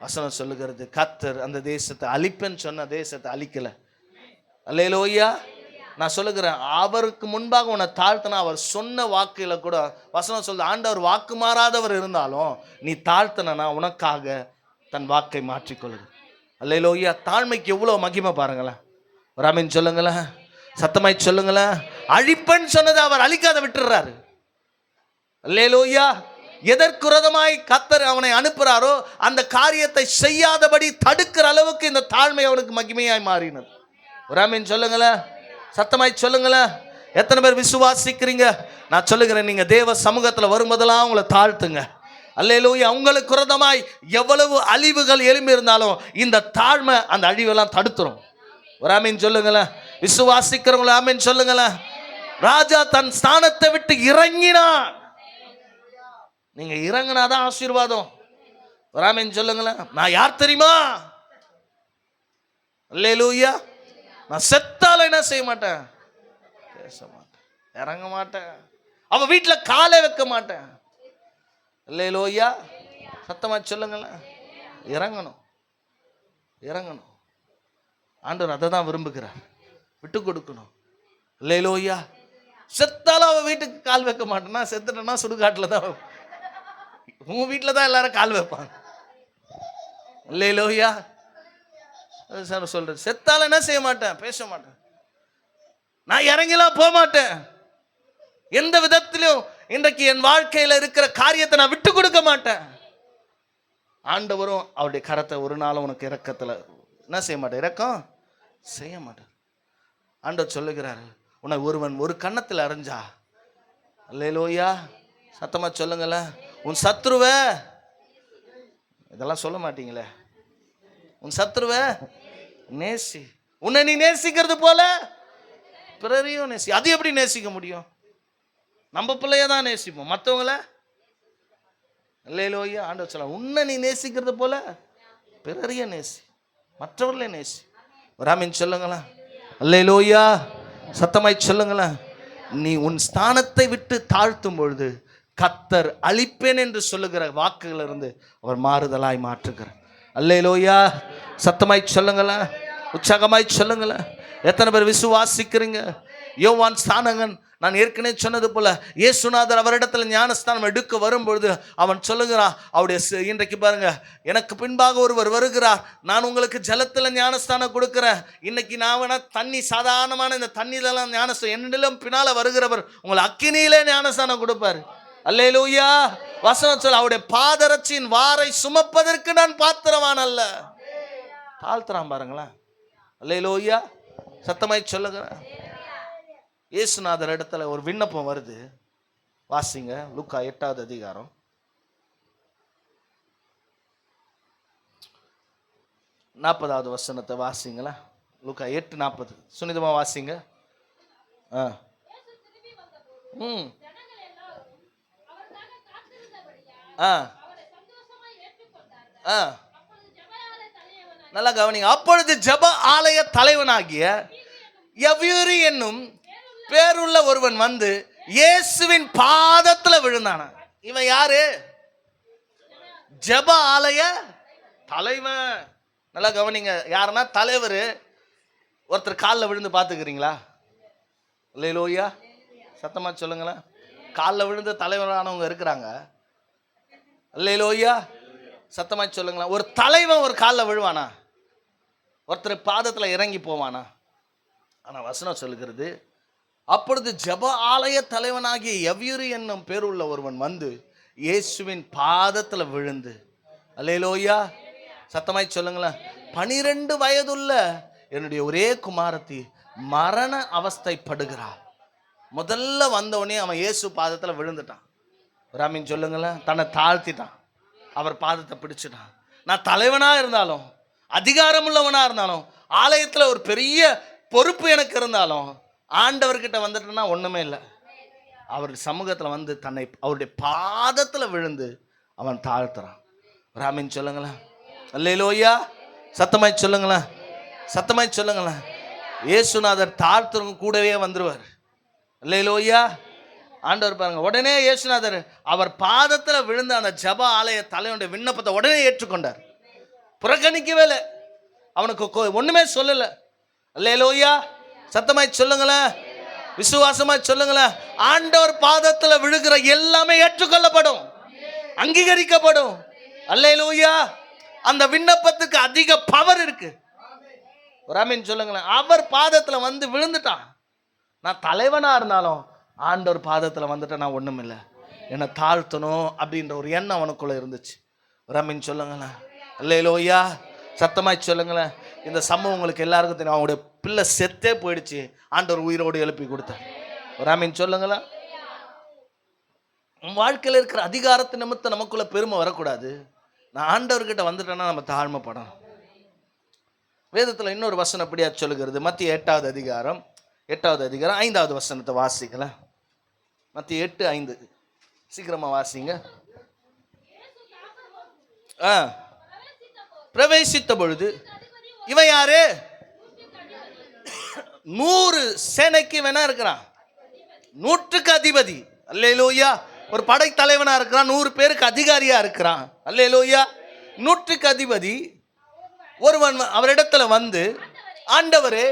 வசனம் சொல்லுகிறது, கர்த்தர் அந்த தேசத்தை அழிப்பேன்னு சொன்ன தேசத்தை அழிக்கல. அல்லேலூயா. நான் சொல்லுகிறேன், அவருக்கு முன்பாக உன்னை தாழ்த்தினா அவர் சொன்ன வாக்குல கூட வசனம் சொல்லுது, ஆண்டவர் வாக்கு மாறாதவர் இருந்தாலும் நீ தாழ்த்தினா உனக்காக தன் வாக்கை மாற்றிக்கொள்ளுது. அல்லேலூயா. தாழ்மைக்கு எவ்வளோ மகிமை பாருங்களேன். ஒரு ஆமென் சொல்லுங்களேன், சத்தமாய் சொல்லுங்களேன். அழிப்பன் சொன்னதை அவர் அழிக்காத விட்டுறாரு. அல்லேலூயா. எதற்குரதமாய் கர்த்தர் அவனை அனுப்புறாரோ அந்த காரியத்தை செய்யாதபடி தடுக்கிற அளவுக்கு இந்த தாழ்மை அவனுக்கு மகிமையாய் மாறினது. ஒரு ஆமென் சொல்லுங்களேன், சத்தமாய் சொல்லுங்களேன். எத்தனை பேர் விசுவாசிக்கிறீங்க? நான் சொல்லுகிறேன், நீங்க தேவ சமூகத்தில் வரும்போதெல்லாம் உங்களை தாழ்த்துங்க. அல்லேலூயா. உங்களுக்கு குரதமாய் எவ்வளவு அழிவுகள் எழும்பி இருந்தாலும் இந்த தாழ்மை அந்த அழிவெல்லாம் தடுத்துரும். ஒரு ஆமென் சொல்லுங்களேன். விசுவாசிக்கிறவங்கள ஆமென் சொல்லுங்களேன். ராஜா தன் ஸ்தானத்தை விட்டு இறங்கினான். நீங்க இறங்கினாதான் ஆசீர்வாதம். ஒரு ஆமென் சொல்லுங்களேன். நான் யார் தெரியுமா? அல்லேலூயா. நான் செத்தால என்ன செய்ய மாட்டேன்? பேச மாட்டேன், இறங்க மாட்டேன், அவ வீட்டில் காலை வைக்க மாட்டேன். அல்லேலூயா, சத்தமா சொல்லுங்களேன். இறங்கணும். ஆண்டவர் அதை தான் விரும்புகிறார், விட்டு கொடுக்கணும். அல்லேலூயா. செத்தாலும் அவ வீட்டுக்கு கால் வைக்க மாட்டேன்னா, செத்துட்டேன்னா சுடுகாட்டில் தான், உங்க வீட்டில் தான் எல்லாரும் கால் வைப்பாங்க. அல்லேலூயா. சொல்றேன், செத்தால என்ன செய்ய மாட்டேன்? பேச மாட்டேன். நான் இறங்கிலாம் போக மாட்டேன். எந்த விதத்திலும் இன்றைக்கு என் வாழ்க்கையில் இருக்கிற காரியத்தை நான் விட்டு கொடுக்க மாட்டேன். ஆண்டவரும் அவருடைய கரத்தை ஒரு நாளும் உனக்கு இரக்கத்தில் என்ன செய்ய மாட்டேன்? இரக்கம் செய்ய மாட்டேன். ஆண்டவர் சொல்லுகிறாரு, உன்னை ஒருவன் ஒரு கன்னத்தில் அரைஞ்சா, அல்லேலூயா, சத்தமா சொல்லுங்களேன், உன் சத்ருவ, இதெல்லாம் சொல்ல மாட்டீங்களே, உன் சத்துருவ நேசி. உன்னை நீ நேசிக்கிறது போல பிறரையும் நேசி. அது எப்படி நேசிக்க முடியும்? நம்ம பிள்ளைய தான் நேசிப்போம், மற்றவங்கள அல்லேலூயா. ஆண்டவர் சொல்ல, உன்னை நீ நேசிக்கிறது போல பிறரையும் நேசி, மற்றவர்களே நேசி. ஒரு ஆமீன் சொல்லுங்களா? அல்லேலூயா. சத்தமாய் சொல்லுங்களா? நீ உன் ஸ்தானத்தை விட்டு தாழ்த்தும் பொழுது கர்த்தர் அழிப்பேன் என்று சொல்லுகிற வாக்குகள் இருந்து அவர் மாறுதலாய் மாற்றுகிறார். அல்லேலூயா. சத்தமாய் சொல்லுங்களா? உற்சாகமாய் சொல்லுங்களா? எத்தனை பேர் விசுவாசிக்கிறீங்க? யோவான் ஸ்நானகன், நான் ஏற்கனவே சொன்னது போல, இயேசுநாதர் அவரிடத்துல ஞானஸ்தானம் எடுக்க வரும்பொழுது அவன் சொல்லுகிறான், அவருடைய இன்றைக்கு பாருங்க, எனக்கு பின்பாக ஒருவர் வருகிறார், நான் உங்களுக்கு ஜலத்தில் ஞானஸ்தானம் கொடுக்குறேன். இன்னைக்கு நான் வேணா தண்ணி, சாதாரணமான இந்த தண்ணியிலலாம் ஞானஸ்தானம், என்னிலும் பின்னால வருகிறவர் உங்களை அக்கினியிலே ஞானஸ்தானம் கொடுப்பார். அல்லேலூயா. வசனம் சொல்ல, அவருடைய பாதரட்சியின் வாரை சுமப்பதற்கு நான் பாத்திரவான் அல்ல. தாழ்த்துறான் பாருங்களேன். அல்லேலூயா. சத்தமாய் சொல்லுகிறேன். இயேசுநாதர் இடத்துல ஒரு விண்ணப்பம் வருது, வாசிங்க. லூக்கா 8வது அதிகாரம் 40வது வசனத்தை வாசிங்களா. லூக்கா 8:40 சுனிதமா வாசிங்க. நல்லா கவனிங்க. அப்பொழுது ஜெப ஆலய தலைவனாகிய யவ்யூரி என்னும் பேருள்ள ஒருவன் வந்து இயேசுவின் பாதத்துல விழுந்தான. இவன் யாரு? ஜெப ஆலய தலைவன். நல்லா கவனிங்க. யாருன்னா தலைவர். ஒருத்தர் காலில் விழுந்து பார்த்துக்கிறீங்களா? அல்லேலூயா. சத்தமா சொல்லுங்களேன். காலில் விழுந்து தலைவரானவங்க இருக்கிறாங்க. அல்லேலூயா. சத்தமா சொல்லுங்களேன். ஒரு தலைவன் ஒரு காலில் விழுவானா? ஒருத்தர் பாதத்தில் இறங்கி போவானா? ஆனால் வசனம் சொல்லுகிறது, அப்பொழுது ஜெப ஆலய தலைவனாகிய யவ்யூரி என்னும் பேருள்ள ஒருவன் வந்து இயேசுவின் பாதத்தில் விழுந்து, அல்லேலூயா. சத்தமாய் சொல்லுங்களேன். 12 வயதுள்ள என்னுடைய ஒரே குமாரத்தி மரண அவஸ்தைப்படுகிறார். முதல்ல வந்தவனே அவன் இயேசு பாதத்தில் விழுந்துட்டான். ராமின் சொல்லுங்களேன். தன்னை தாழ்த்திட்டான், அவர் பாதத்தை பிடிச்சிட்டான். நான் தலைவனாக இருந்தாலும், அதிகாரம் உள்ளவனாக இருந்தாலும், ஆலயத்தில் ஒரு பெரிய பொறுப்பு எனக்கு இருந்தாலும், ஆண்டவர்கிட்ட வந்துட்டேன்னா ஒன்றுமே இல்லை. அவர் சமூகத்தில் வந்து தன்னை அவருடைய பாதத்தில் விழுந்து அவன் தாழ்த்துறான். ராமின் சொல்லுங்களேன். அல்லேலூயா. சத்தமாய் சொல்லுங்களேன். சத்தமாய் சொல்லுங்களேன். இயேசுநாதர் தாழ்த்துறவங்க கூடவே வந்துருவார். அல்லேலூயா. ஆண்டவர் பாருங்க, உடனே இயேசுநாதர் அவர் பாதத்தில் விழுந்த அந்த ஜெப ஆலய தலைவனுடைய விண்ணப்பத்தை உடனே ஏற்றுக்கொண்டார். புறக்கணிக்கவே இல்லை. அவனுக்கு ஒண்ணுமே சொல்லலை. அல்லேலூயா. சத்தமாய் சொல்லுங்களேன். விசுவாசமாய் சொல்லுங்களேன். ஆண்டவர் பாதத்தில் விழுகிற எல்லாமே ஏற்றுக்கொள்ளப்படும், அங்கீகரிக்கப்படும். அல்லேலூயா. அந்த விண்ணப்பத்துக்கு அதிக பவர் இருக்கு. ஒரு ஆமீன் சொல்லுங்களேன். அவர் பாதத்தில் வந்து விழுந்துட்டான். நான் தலைவனா இருந்தாலும் ஆண்டவர் பாதத்தில் வந்துட்டேன், நான் ஒண்ணும் இல்லை, என்னை தாழ்த்தணும் அப்படின்ற ஒரு எண்ணம் அவனுக்குள்ள இருந்துச்சு. ஒரு ஆமீன் சொல்லுங்களேன். அல்லேலூயா. சத்தமாய் சொல்லுங்களேன். இந்த சம்பவம் உங்களுக்கு எல்லாருக்கும் தெரியும். அவங்களுடைய பிள்ளை செத்தே போயிடுச்சு, ஆண்டவர் உயிரோடு எழுப்பி கொடுத்தார். ஒரு ஆமீன் சொல்லுங்களேன். வாழ்க்கையில் இருக்கிற அதிகாரத்து நிமித்தம் நமக்குள்ள பெருமை வரக்கூடாது. நான் ஆண்டவர்கிட்ட வந்துட்டேன்னா நம்ம தாழ்மைப்படணும். வேதத்தில் இன்னொரு வசனம் அப்படியா சொல்லுகிறது. மத்திய 8வது அதிகாரம் 5வது வசனத்தை வாசிக்கலாம். மத்திய 8:5 சீக்கிரமா வாசிங்க. பிரவேசித்த பொழுது இவன் யாரு? 100 சேனைக்கு வேணா இருக்கிறான், 100க்கு அதிபதி. அல்லேலூயா. ஒரு படை தலைவனா இருக்கிறான், 100 பேருக்கு அதிகாரியா இருக்கிறான். அல்லேலூயா. 100க்கு அதிபதி ஒருவன் அவரிடத்துல வந்து, ஆண்டவரே,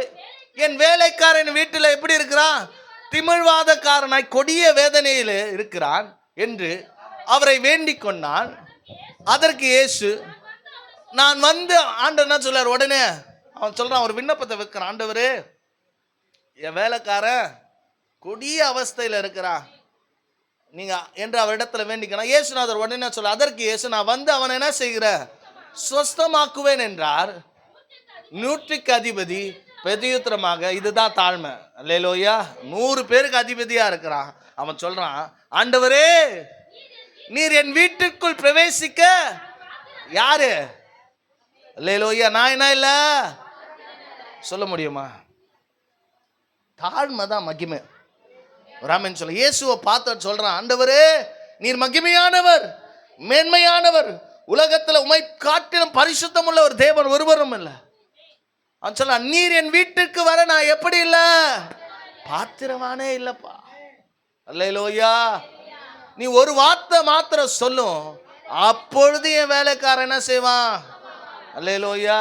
என் வேலைக்காரன் வீட்டில் எப்படி இருக்கிறான்? திமிழ்வாதக்காரனாய் கொடிய வேதனையில் இருக்கிறான் என்று அவரை வேண்டிக் கொண்டான். அதற்கு இயேசு, நான் வந்து, ஆண்டவர் என்ன சொல்றார்? உடனே அவன் சொல்றான், ஒரு விண்ணப்பத்தை வைக்கிறான். ஆண்டவரே, என் வேலைக்காரன் கொடிய அவஸ்தையில் இருக்கிறான் நீங்க என்று அவரிடத்துல வேண்டிக்கணும். இயேசுநாதர் உடனே சொல்ல, அதற்கு இயேசு, நான் வந்து அவனை என்ன செய்கிற? சுஸ்தமாக்குவேன் என்றார். 100க்கு அதிபதி பிரதியுத்தரமாக, இதுதான் தாழ்மை. அல்லேலூயா. 100 பேருக்கு அதிபதியா இருக்கிறான். அவன் சொல்றான், ஆண்டவரே, நீர் என் வீட்டுக்குள் பிரவேசிக்க யாரு? அல்லேலூயா. நான் என்ன இல்லை சொல்ல முடியுமா? தாழ்மை தான் மகிமை. ராமன் சொல்ல இயேசுவை பார்த்து சொல்றான், ஆண்டவரே நீர் மகிமையானவர், மேன்மையானவர், உலகத்தில் உமை காட்டிலும் பரிசுத்தம் உள்ள ஒரு தேவன் ஒருவரும் இல்லை. அவன் சொல்ல, நீர் என் வீட்டுக்கு வர நான் எப்படி இல்லை பாத்திரமானே இல்லப்பா. அல்லேலூயா. நீ ஒரு வார்த்தை மாத்திரம் சொல்லும், அப்பொழுது என் வேலைக்காரன் என்ன செய்வான்? அல்லேலூயா.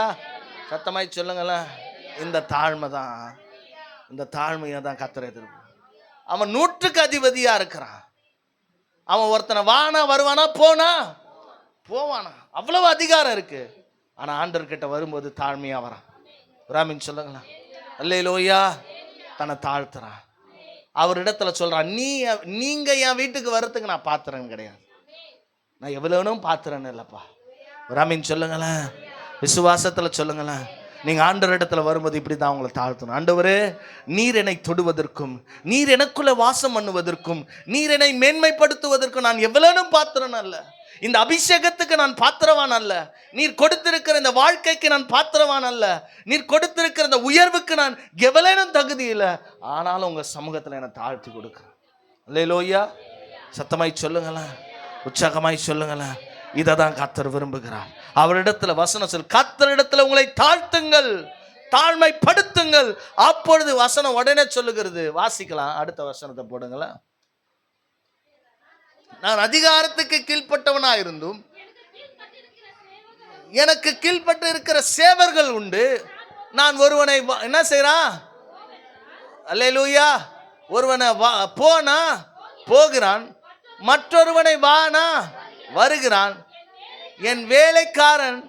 சத்தமாய் சொல்லுங்களேன். இந்த தாழ்மை தான், இந்த தாழ்மையை தான் கர்த்தர் எதிர்ப்பு. அவன் 100க்கு அதிபதியா இருக்கிறான். அவன் ஒருத்தனை வானா வருவானா, போனா போவானா, அவ்வளவு அதிகாரம் இருக்கு. ஆனா ஆண்டவர்கிட்ட வரும்போது தாழ்மையா வரான். ராமின் சொல்லுங்களேன். அல்லேலூயா. தன்னை தாழ்த்துறான். அவரிடத்துல சொல்றான், நீங்க என் வீட்டுக்கு வர்றதுக்கு நான் பாத்திரன் கிடையாது, நான் எவ்வளோனும் பாத்திரன் இல்லப்பா. ராமின் சொல்லுங்களேன். விசுவாசத்துல சொல்லுங்களேன். நீங்க ஆண்டவர் இடத்துல வரும்போது இப்படி தான் உங்களை தாழ்த்தணும். ஆண்டவரே நீர் என்னை தொடுவதற்கும், நீர் எனக்குள்ள வாசம் பண்ணுவதற்கும், நீர் என்னை மேன்மைப்படுத்துவதற்கும் நான் எவ்வளோனும் பாத்திரன் அல்ல. இந்த அபிஷேகத்துக்கு நான் பாத்திரவான் அல்ல. நீர் கொடுத்திருக்கிற இந்த வாழ்க்கைக்கு நான் பாத்திரவான் அல்ல. நீர் கொடுத்திருக்கிற இந்த உயர்வுக்கு நான் எவ்வளேனும் தகுதி இல்லை. ஆனாலும் உங்க சமூகத்தில் என்னை தாழ்த்தி கொடுக்குறேன். அல்லேலூயா. சத்தமாய் சொல்லுங்களேன், உற்சாகமாய் சொல்லுங்களேன். இதை தான் கர்த்தர் விரும்புகிறார். அவரிடத்துல வசனம் சொல், கர்த்தரிடத்துல உங்களை தாழ்த்துங்கள், தாழ்மைப்படுத்துங்கள், அப்பொழுது வசனம் உடனே சொல்லுகிறது. வாசிக்கலாம், அடுத்த வசனத்தை போடுங்களேன். நான் அதிகாரத்துக்கு கீழ்ப்பட்டவனா இருந்தும் எனக்கு கீழ்பட்டு இருக்கிற சேவர்கள் உண்டு. நான் ஒருவனை என்ன செய்யறான்? அல்லேலூயா. ஒருவனை போனா போகிறான், மற்றொருவனை வானா வருகிறான். என் வேலைக்காரன்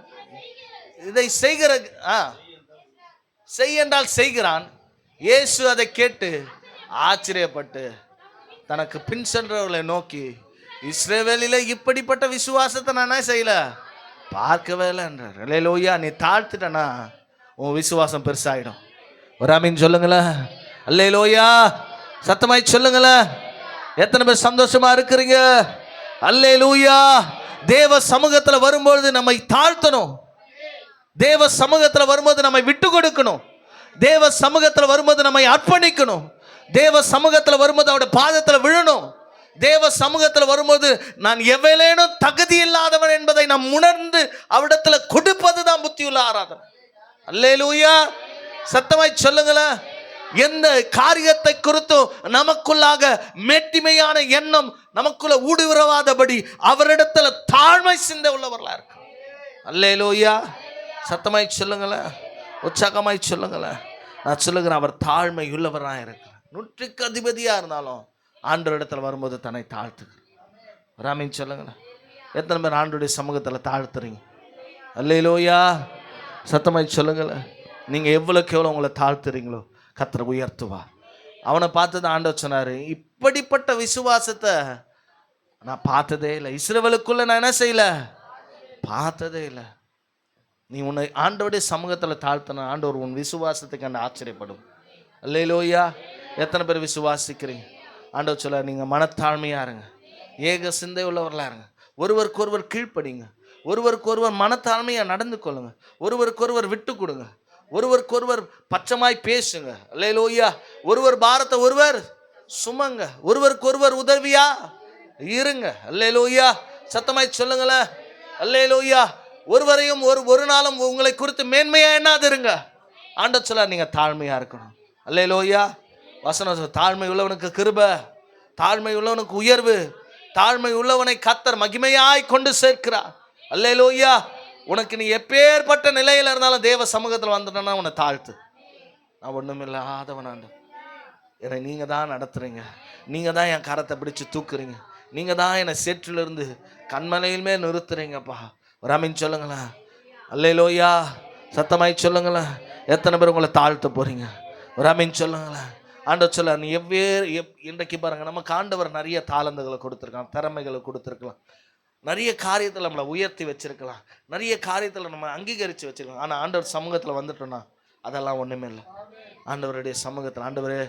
இதை செய்கிற செய் என்றால் செய்கிறான். இயேசு அதை கேட்டு ஆச்சரியப்பட்டு தனக்கு பின் சென்றவர்களை நோக்கி, இஸ்ரவேலில இப்படிப்பட்ட விசுவாசத்தை நான் செய்யல, பார்க்கவே இல்லை என்றார். அல்லேலூயா. நீ தாழ்த்துட்டனா உன் விசுவாசம் பெருசாயிடும். ஒரு ஆமீன் சொல்லுங்களேன். அல்லேலூயா. சத்தமாய் சொல்லுங்களேன். எத்தனை பேர் சந்தோஷமா இருக்கிறீங்க? அல்லேலூயா. தேவ சமூகத்துல வரும்போது நம்மை தாழ்த்தணும். தேவ சமூகத்துல வரும்போது நம்மை விட்டு கொடுக்கணும். தேவ சமூகத்துல வரும்போது நம்மை அர்ப்பணிக்கணும். தேவ சமூகத்துல வரும்போது அவருடைய பாதத்துல விழணும். தேவ சமூகத்தில் வரும்போது நான் எவ்வளேனும் தகுதி இல்லாதவன் என்பதை நாம் உணர்ந்து அவரிடத்துல கொடுப்பது தான் புத்தியுள்ள ஆராதனை. அல்லேலூயா. சத்தமாய் சொல்லுங்களேன். எந்த காரியத்தை குறித்தும் நமக்குள்ளாக மேட்டிமையான எண்ணம் நமக்குள்ள ஊடுருவாதபடி அவரிடத்துல தாழ்மை சிந்தை உள்ளவர்களா இருக்கு. அல்லேலூயா. சத்தமாய் சொல்லுங்களேன், உற்சாகமாய் சொல்லுங்களேன். நான் சொல்லுகிறேன், அவர் தாழ்மை உள்ளவராக இருக்கிறார். 100க்கு அதிபதியா இருந்தாலும் ஆண்டவர் இடத்துல வரும்போது தன்னை தாழ்த்துகிறார். ராமின் சொல்லுங்களேன். எத்தனை பேர் ஆண்டவருடைய சமூகத்தில் தாழ்த்துறீங்க? அல்லேலூயா. சத்தமாய் சொல்லுங்களேன். நீங்கள் எவ்வளோக்கு எவ்வளோ உங்களை தாழ்த்துறீங்களோ கர்த்தர் உயர்த்துவார். அவனை பார்த்து தான் ஆண்டவர் சொன்னார், இப்படிப்பட்ட விசுவாசத்தை நான் பார்த்ததே இல்லை, இஸ்ரவேலுக்குள்ள நான் என்ன செய்யல, பார்த்ததே இல்லை. நீ உன்னை ஆண்டவருடைய சமூகத்தில் தாழ்த்தின ஆண்டவர் உன் விசுவாசத்துக்கு அந்த ஆச்சரியப்படும். அல்லேலூயா. எத்தனை பேர் விசுவாசிக்கிறீங்க? ஆண்டவர் சொல்ல, நீங்கள் மனத்தாழ்மையாக இருங்க, ஏக சிந்தை உள்ளவர்களாக இருங்க, ஒருவருக்கு ஒருவர் கீழ்ப்படிங்க, ஒருவருக்கு ஒருவர் மனத்தாழ்மையாக நடந்து கொள்ளுங்க, ஒருவருக்கு ஒருவர் விட்டு கொடுங்க, ஒருவருக்கு ஒருவர் பச்சமாய் பேசுங்க. அல்லேலூயா. ஒருவர் பாரத்தை ஒருவர் சுமங்க, ஒருவருக்கு ஒருவர் உதவியா இருங்க. அல்லேலூயா. சத்தமாய் சொல்லுங்களேன். அல்லேலூயா. ஒருவரையும் ஒரு நாளும் உங்களை குறித்து மேன்மையா என்னாது இருங்க. ஆண்டவர் சொல்ல, நீங்க தாழ்மையா இருக்கணும். அல்லேலூயா. வசனம், தாழ்மை உள்ளவனுக்கு கிருபை, தாழ்மை உள்ளவனுக்கு உயர்வு, தாழ்மை உள்ளவனை கர்த்தர் மகிமையாய் கொண்டு சேர்க்கிறார். அல்லேலூயா. உனக்கு நீ எப்பேற்பட்ட நிலையில் இருந்தாலும் தேவ சமூகத்தில் வந்துட்டேன்னா உன்னை தாழ்த்து. நான் ஒன்றும் இல்லாதவன் ஆண்டவர், என்னை நீங்கள் தான் நடத்துறீங்க, நீங்கள் தான் என் கரத்தை பிடிச்சு தூக்குறீங்க, நீங்கள் தான் என்னை சேற்றிலிருந்து கண்மலையிலுமே நிறுத்துறீங்கப்பா. ஒரு ஆமீன் சொல்லுங்களேன். அல்லேலூயா. சத்தமாய் சொல்லுங்களேன். எத்தனை பேர் உங்களை தாழ்த்த போறீங்க? ஒரு ஆமீன் சொல்லுங்களேன். ஆண்டவர் சொல்ல, நீ இன்றைக்கு பாருங்க, நமக்கு ஆண்டவர் நிறைய தாளந்துகளை கொடுத்துருக்கான், திறமைகளை கொடுத்துருக்கலாம், நிறைய காரியத்தில் நம்மளை உயர்த்தி வச்சிருக்கலாம், நிறைய காரியத்தில் நம்ம அங்கீகரித்து வச்சிருக்கலாம். ஆனால் ஆண்டவர் சமூகத்தில் வந்துட்டோன்னா அதெல்லாம் ஒன்றுமே இல்லை. ஆண்டவருடைய சமூகத்தில், ஆண்டவரே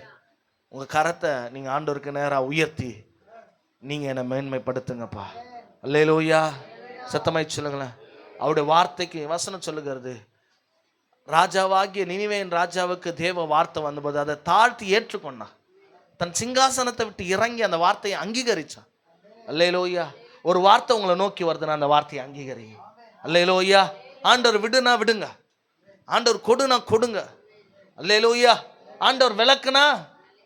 உங்கள் கரத்தை நீங்கள் ஆண்டவருக்கு நேராக உயர்த்தி நீங்கள் என்னை மேன்மைப்படுத்துங்கப்பா. அல்லேலூயா. சத்தமாய் சொல்லுங்களேன். அவருடைய வார்த்தைக்கு வசனம் சொல்லுகிறது, ராஜாவாகிய நினிவேயின் ராஜாவுக்கு தேவ வார்த்தை வந்தபோது அதை தாழ்த்தி ஏற்றுக்கொண்டான். தன் சிங்காசனத்தை விட்டு இறங்கி அந்த வார்த்தையை அங்கீகரிச்சான். அல்லேலூயா. ஒரு வார்த்தை உங்களை நோக்கி வருதுன்னா அந்த வார்த்தையை அங்கீகரிங்க. அல்லேலூயா. ஆண்டவர் விடுனா விடுங்க, ஆண்டவர் கொடுனா கொடுங்க. அல்லேலூயா. ஆண்டவர் விளக்குனா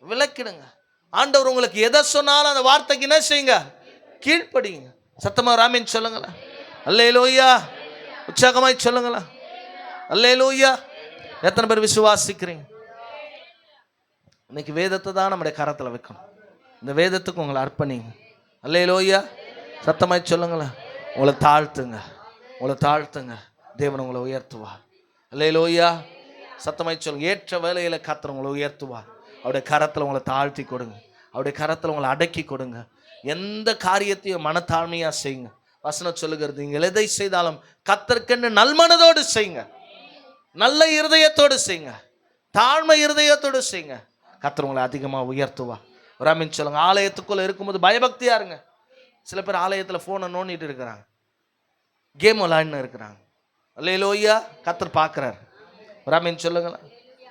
விளக்கிடுங்க. ஆண்டவர் உங்களுக்கு எதை சொன்னாலும் அந்த வார்த்தைக்கு என்ன செய்யுங்க, கீழ்ப்படிங்க. சத்தமா ராமேன் சொல்லுங்களேன். அல்லேலூயா. உற்சாகமாய் சொல்லுங்களேன். அல்லேலூயா. எத்தனை பேர் விசுவாசிக்கிறீங்க? இன்னைக்கு வேதத்தை தான் நம்முடைய கரத்தில் வைக்கணும். இந்த வேதத்துக்கு உங்களை அர்ப்பணிங்க. அல்லேலூயா. சத்தமாய் சொல்லுங்களேன். உங்களை தாழ்த்துங்க, உங்களை தாழ்த்துங்க. தேவன் உங்களை உயர்த்துவார். அல்லேலூயா. சத்தமாய் சொல்லுங்க. ஏற்ற வேலையில் கர்த்தர் உங்களை உயர்த்துவார். அவருடைய கரத்தில் உங்களை தாழ்த்தி கொடுங்க, அவருடைய கரத்தில் உங்களை அடக்கி கொடுங்க. எந்த காரியத்தையும் மனத்தாழ்மையாக செய்யுங்க. வசனம் சொல்லுகிறது, நீங்கள் எதை செய்தாலும் கர்த்தருக்கென்று நல்மனதோடு செய்யுங்க, நல்ல இருதயத்தோடு செய்யுங்க, தாழ்மை இருதயத்தோடு செய்யுங்க. கர்த்தர் உங்களை அதிகமாக உயர்த்துவா. ஒரு ஆமென் சொல்லுங்க. ஆலயத்துக்குள்ளே இருக்கும்போது பயபக்தியா இருங்க. சில பேர் ஆலயத்தில் ஃபோனை நோண்டிட்டு இருக்கிறாங்க, கேம் விளையாடின்னு இருக்கிறாங்க. அல்லேலூயா. கர்த்தர் பார்க்குறாரு. ஒரு ஆமென் சொல்லுங்களேன்.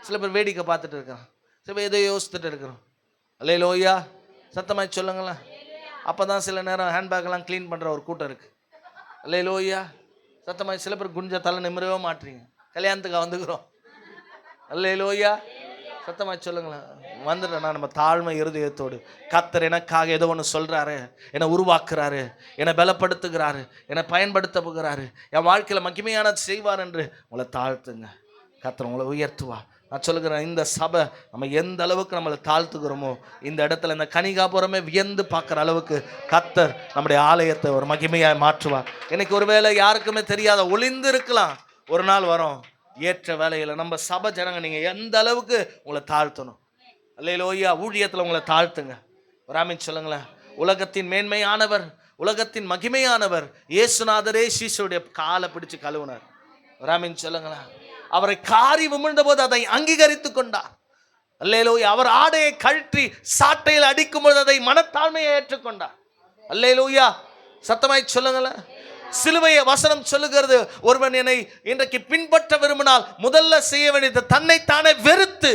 சில பேர் வேடிக்கை பார்த்துட்டு இருக்கிறாங்க, சில பேர் எதோ யோசித்துட்டு இருக்கிறோம். அல்லேலூயா. சத்தமாய் சொல்லுங்களேன். அப்போ தான் சில நேரம் ஹேண்ட்பேக்கெல்லாம் க்ளீன் பண்ணுற ஒரு கூட்டம் இருக்குது. அல்லேலூயா. சத்தமாய். சில பேர் குஞ்ச தலை நிமிரவே மாட்டுறீங்க, கல்யாணத்துக்கு வந்துக்கிறோம். அல்லேலூயா. சத்தமாய் சொல்லுங்களேன். வந்துட்டேன் நான் நம்ம தாழ்மை இருதயத்தோடு. கர்த்தர் எனக்காக ஏதோ ஒன்று சொல்கிறாரு, என்னை உருவாக்குறாரு, என்னை பலப்படுத்துகிறாரு, என்னை பயன்படுத்த போகிறாரு, என் வாழ்க்கையில் மகிமையானது செய்வார் என்று உங்களை தாழ்த்துங்க. கர்த்தர் உங்களை உயர்த்துவா. நான் சொல்லுகிறேன், இந்த சபை நம்ம எந்த அளவுக்கு நம்மளை தாழ்த்துக்கிறோமோ, இந்த இடத்துல இந்த கனிகாபுரமே வியந்து பார்க்குற அளவுக்கு கர்த்தர் நம்முடைய ஆலயத்தை ஒரு மகிமையாக மாற்றுவார். இன்னைக்கு ஒருவேளை யாருக்குமே தெரியாத ஒளிந்து இருக்கலாம், ஒரு நாள் வரும். ஏற்ற வேலையில் நம்ம சபை ஜனங்க நீங்கள் எந்த அளவுக்கு உங்களை தாழ்த்தணும். அல்லேலூயா. ஊழியத்தில் உங்களை தாழ்த்துங்க. ஒரு ஆமென் சொல்லுங்களேன். உலகத்தின் மேன்மையானவர், உலகத்தின் மகிமையானவர் இயேசுநாதரே சீசுடைய காலை பிடிச்சு கழுவினார். ஒரு ஆமென் சொல்லுங்களேன். அவரை காரி விமிழ்ந்த போது அதை அங்கீகரித்து கொண்டார். அல்லேலூயா. அவர் ஆடையை கழற்றி சாட்டையில் அடிக்கும்போது அதை மனத்தாழ்மையை ஏற்றுக்கொண்டார். அல்லேலூயா. சத்தமாய் சொல்லுங்களேன். சிலுவையை வசனம் சொல்லுகிறது, ஒருவன் என்னை இன்றைக்கு பின்பற்ற விரும்பினால் முதல்ல செய்ய வேண்டியது தன்னைத்தானே வெறுத்து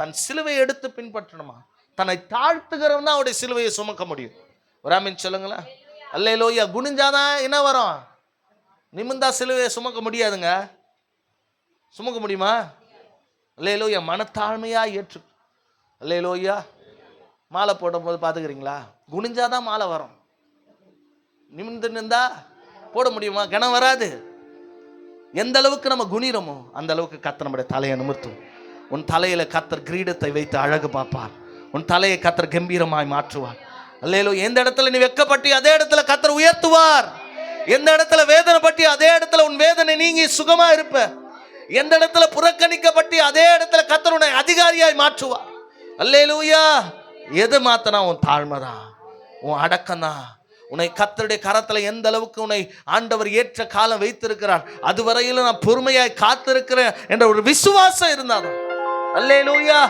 தன் சிலுவையை எடுத்து பின்பற்றணுமா. தன்னை தாழ்த்துகிறவன் தான் அவருடைய சிலுவையை சுமக்க முடியும். ஒரு ஆமென் சொல்லுங்களேன். அல்லேலூயா. குனிஞ்சாதான் என்ன வரும், நிமிர்ந்தா சிலுவையை சுமக்க முடியாதுங்க. சுமக்க முடியுமா? அல்லேலூயா. மனத்தாழ்மையா ஏற்று. அல்லேலூயா. மாலை போடும் போது பார்த்துக்கிறீங்களா, குனிஞ்சாதான் மாலை வரும், நிமிர்ந்து நின்றா போட முடியுமா? கனம் வராது. எந்த அளவுக்கு நம்ம குனிறோமோ அந்த அளவுக்கு கர்த்தர் நம்முடைய தலையை நிமிர்த்தும். உன் தலையில கர்த்தர் கிரீடத்தை வைத்து அழகு பார்ப்பார். உன் தலையை கர்த்தர் கம்பீரமாய் மாற்றுவார். அல்லேலூயா. எந்த இடத்துல நீ வெட்கப்பட்டி அதே இடத்துல கர்த்தர் உயர்த்துவார். எந்த இடத்துல வேதனை பட்டி அதே இடத்துல உன் வேதனை நீங்கி சுகமா இருப்ப. எந்த இடத்துல புறக்கணிக்கப்பட்டி அதே இடத்துல கர்த்தர் உன்னை அதிகாரியாய் மாற்றுவார். அல்லேலூயா. எது மாத்தனா உன் தாழ்மைதான், உன் அடக்கம் தான். உன்னை கர்த்தருடைய கரத்தில் எந்த அளவுக்கு உன்னை ஆண்டவர் ஏற்ற காலம் வைத்திருக்கிறார், அதுவரையிலும் நான் பொறுமையாய் காத்திருக்கிறேன் என்ற ஒரு விசுவாசம் இருந்தாலும். அல்லேலூயா.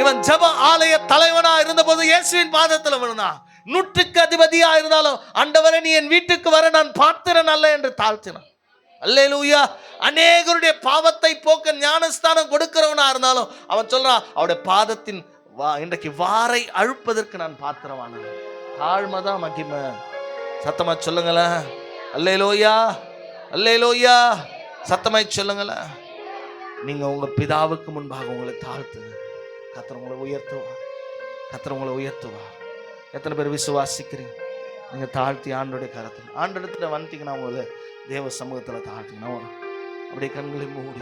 இவன் ஜெப ஆலய தலைவனா இருந்தபோது இயேசுவின் பாதத்தில் விழுந்தான். 100க்கு அதிபதியா இருந்தாலும், ஆண்டவரே நீ என் வீட்டுக்கு வர நான் பார்த்திறன் அல்ல என்று தாழ்த்தினான். அல்லேலூயா. அநேகருடைய பாவத்தை போக்க ஞானஸ்தானம் கொடுக்கிறவனா இருந்தாலும் அவன் சொல்றான், அவருடைய பாதத்தின் இன்றைக்கு வாரை அழுப்பதற்கு நான் பாத்திரவான. தாழ்மைதான் மகிமை. சத்தமா சொல்லுங்களேன். அல்லேலூயா. அல்லேலூயா. சத்தமாய் சொல்லுங்களேன். நீங்க உங்க பிதாவுக்கு முன்பாக உங்களை தாழ்த்துங்க. கர்த்தர் உங்களை உயர்த்துவா. கர்த்தர் உங்களை உயர்த்துவா. எத்தனை பேர் விசுவாசிக்கிறீங்க? நீங்க தாழ்த்தி ஆண்டோடைய கரத்தில் ஆண்டோடத்துல வந்துட்டீங்கன்னா உங்களை தேவ சமூகத்துல தாழ்த்திங்கன்னா அப்படியே கண்களை மூடி